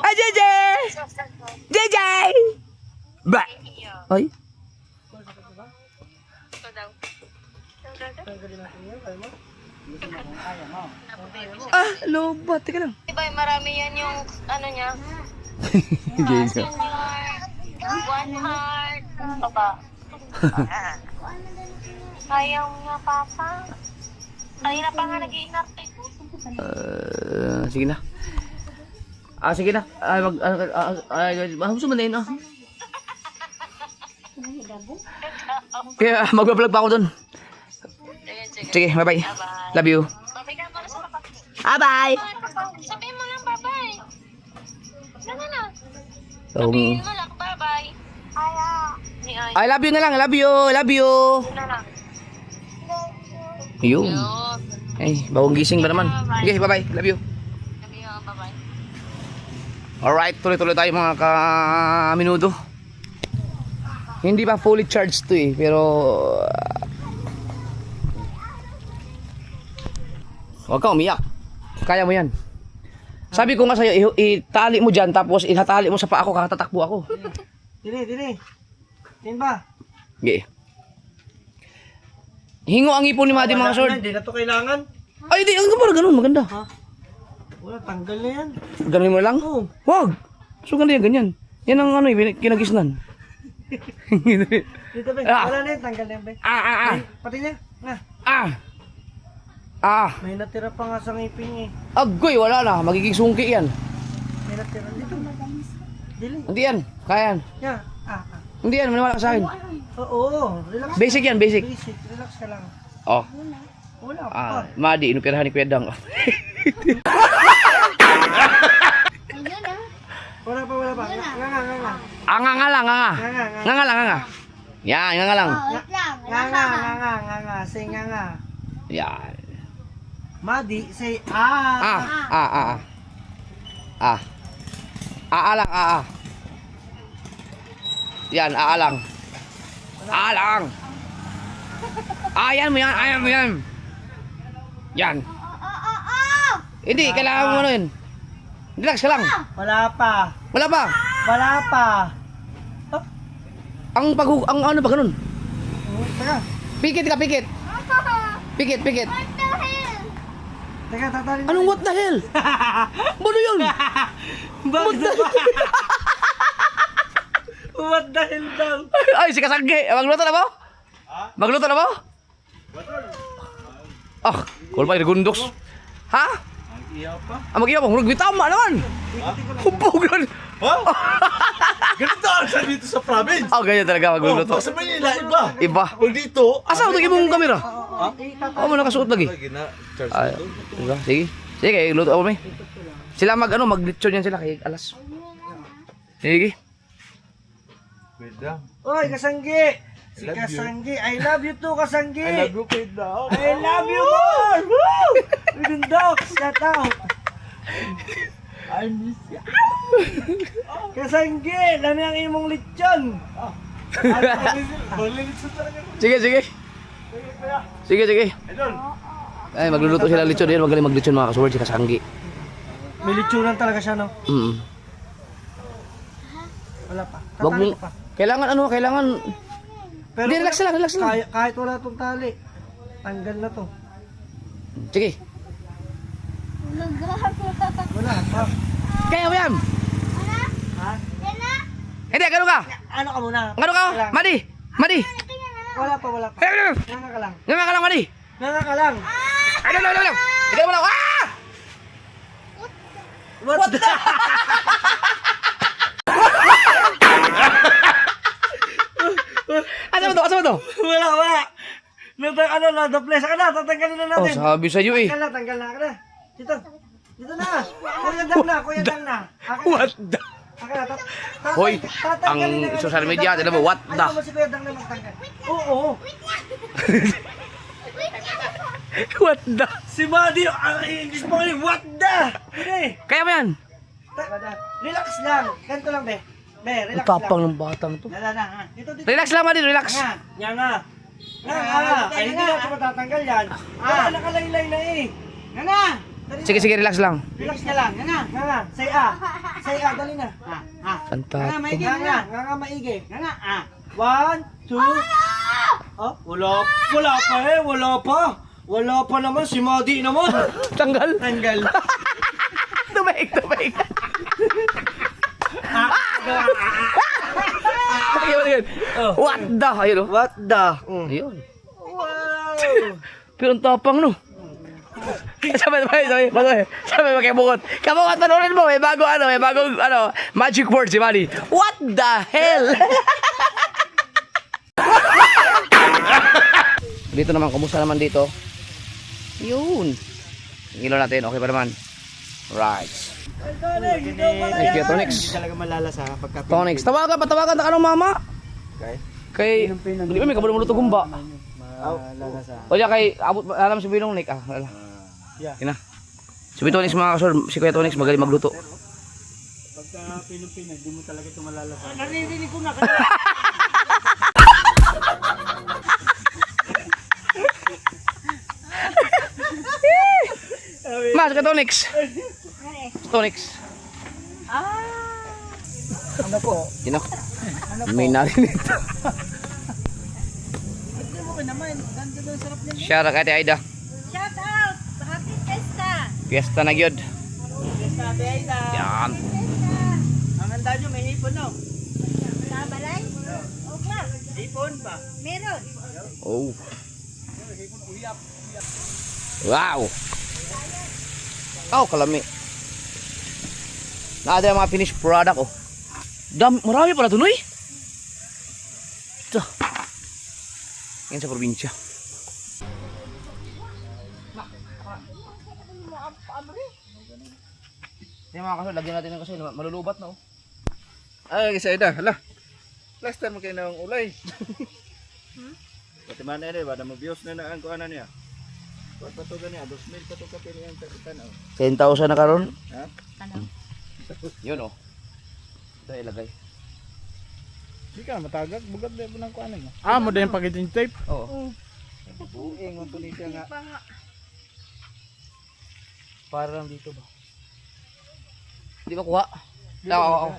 Ay, JJ! JJ! Ba! Ay! Ito daw. Lobat. Teka lang. Diba, marami yan yung, ano niya, Gay one heart. Baba. Ayaw niya, Papa. Kanina pa nga nag-iinarte. Sige na. Sige na. Gusto mo na yun, Kaya magbablog pa ako dun. Sige, bye-bye. Love you. Babay mo na sa papa. Bye-bye. Sabihin mo lang, bye-bye. Ano na? Um, Sabihin mo lang, bye-bye. Aya. Ni Ay. I love you na lang. Love you. Love you. Na lang. Yun. Ay, bawang gising ba naman? Okay, bye-bye. Love you. Sabi mo, bye-bye. Alright, tuloy-tuloy tayo mga ka-minuto. Hindi pa fully charged to pero huwag ka umiyak. Kaya mo yan. Sabi ko nga sa'yo, itali mo dyan tapos ihatali mo sa paa ko, katatakbo ako. Dili. Timba. Okay. Hingo ang ipon ni Madi mga sword. Hindi na to kailangan. Ay, di, ang ganda ganun, maganda. Wala, tanggal na yan. Ganun mo lang? Oo. Wag. So ganda yan, ganyan. Yan ang ano, kinagisnan. Dito, be. Ah. Wala na yan, tanggal na yan, be. Ah. Pati niya. Na. May natira pa nga sa ngipin eh. Agoy, wala na. Magiging sungki yan. May natira dito. Dili. Hindi yan. Kaya yan. Yeah. Hindi yan, maniwala ka sa akin. Oo. Relax. Basic yan, basic. Basic. Relax ka lang. Oh. Wala pa. Madi, inupirahan ni Kuya Dang. Wala pa. Nga. Nga lang. Yan, nga lang. Wait lang. Nga. Say nga. Yan. Madi, say Lang. Yan, lang. Lang. Ayan mo yan. Yan. Hindi, kailangan mo ano yun. Relax ka lang. Wala pa. Wala pa. Ang ano ba ganun? Teka. Pikit ka, pikit. Pikit. Teka, tatalin. Anong what the hell? Ano yun? Bakit ba? What the hell daw? Ay, si Kasangge. Magluto na ba? Magluto na ba? Ah, cool pa yung gundoks. Ha? Iya pa. Mag-iya pa, murag bitama naman. Hubog lang. Ha? Ganito ang sa dito sa province. Ganyan talaga magluluto. Sa Manila, iba. Iba. Pag dito, Asa mo mong kamera? Mo nakasuot lagi. charge Ay, diba? Sige. Sige, luto ako may. Sila mag-lechon yan sila kay alas. Sige. Oy, Kasanggi! Si Kasanggi, I love you too, Kasanggi! I love you, Kuya Dao. I love you more! Woo! Even dog, shout out! I miss you. Kasanggi, lami ang imong lechon! Sige, sige. Sige, sige. Ay, magluluto sila lechon yan. Magaling maglechon mga kasuward si Kasanggi. May lechonan talaga siya, no? Wala pa. Wag mo. Tatali ko pa. Kailangan. Pero Hindi, relax lang, relax lang. Kahit wala tong tali, tanggal na to. Sige. Wala pa. Kaya mo yan. Ha? Hindi, gano'n ka. Ano ka muna? Gano'n ka. Wala. Madi. Madi. Wala pa, wala pa. Hey, Nanga ka lang. Nga ka lang, Madi. Nanga ka lang. Ay, lang. Ikaw mo lang. Ah! What the? Asa mo to? Wala. Na-place ka na, tatanggalin na Oh, natin. sabi sa'yo eh. Tanggal na ka na. Dito na. Kuya dang na. What the? Hoy, ang social media, tignan mo, what the? Ano mo si Kuya Dang na magtanggal? Oo. What the? Si Madi, ang English mo kayo, what the? Hindi. Kaya mo yan? Relax lang. Ganito lang, be. Be, Ang relax tapang lang. ng batang to. Na. Dito. Relax lang, Madi, relax. Nga. Ay, hindi na ito matatanggal yan. Nakalaylay na eh. Nga. Sige, relax lang. Relax ka lang. Nga. Say dali na. Ang tapang. Nga, maigi. Nga. 1, 2. Oh, wala pa. Wala pa naman si Madi naman. Tanggal. Tumahig. Ayun. What the? Ayun oh. What the? Ayun. Wow. Pero ang tapang no. Sabi kay Bukot. Kabukot, panoorin mo. May bagong magic word si Manny. What the hell? Dito naman, kumusta naman dito? Yun. Yung ilaw natin, okay pa naman. Right. Thank you, Tonix. Talaga malalasa pagka Tonix. Tawagan na ka ng mama. Kay, hindi ba may kabulong mo luto gumba? malalasa. O diya kay, alam si Binong Nick. Wala. Yeah. Kina. Si Tonix mga kasor, si Kuya Tonix magaling magluto. Pagka Pilipino, di mo talaga ito malalasa. Narinig ko na. Mas, kay Tonix. Tonix. Ano po? Kina. May narinig ito. Shout out kay Ate Aida. Shout out sa Happy Festa. Fiesta na gyud. Sabi ay da. Yan. Ang handa nyo, may hipon no? Sa balay? Okay. Hipon pa. Meron. Oh. Wow. Oh, kalami. Naada yung mga finished product oh. Marami pala tunoy. Ito. Yan sa probinsya. Yan mga kasal, lagyan natin ng kasi malulubat na oh. Ay, kasi Aida, hala. Last time kayo na ang ulay. Pati man na yun, bada mo views na ang kuhanan niya. Kuhat pa ito ganyan, 2,000 pa ito ka piniyang kakitan. 10,000 na karon. Ha? Yun oh. Ito ilagay. Di ka, matagag, bugad na po ng kuhanan mo. Ah, mo din pag-itin tape? Oo. Buing, ang tuloy siya nga. Para lang dito ba? Di ba kuha? Oo.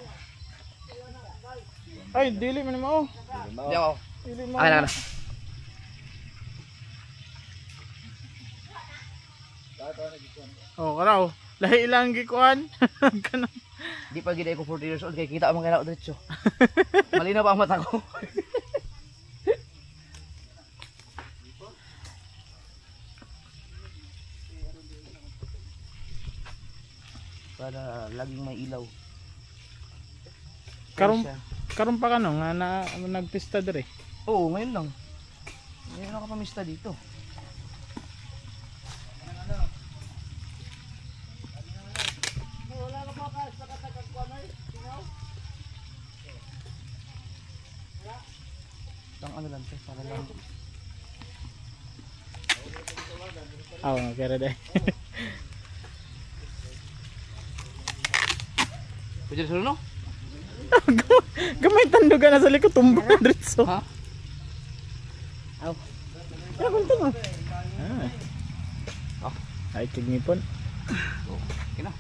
Ay, dili mo naman oh. Di ako. Dili mo. Akin na. Oh, karaw. Lahi ilang gikuan. Kanang Di pa gid ako 40 years old kay kita ang mga kailangan diretso. Malinaw pa ang mata ko. para laging may ilaw. Karon Siya. karon pa kano nga na nagpista dire. Oo, ngayon lang. Ngayon lang kapamista dito. Ang ano lang to, para lang. Aw, kaya dai. Pwede sa no? Gamay tandugan na sa likod tumbo diretso. Ha? Ano kunto mo? Oh. Ay kignipon. Okay na.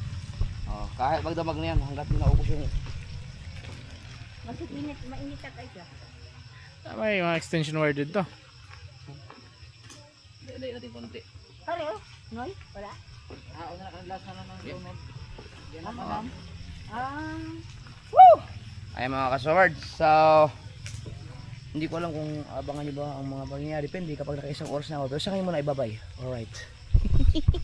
Oh, kahit magdamag na yan hanggat di naubos yung Masuk init, mainit ka tayo. May mga extension wire dito. dali natin konti. Pare, oh. Noy? Wala? Ay mga ka-swords, so hindi ko alam kung abangan nyo ba ang mga pangyayari. Depende kapag naka-isang oras na ako. Pero sa kayo muna ibabay. Alright.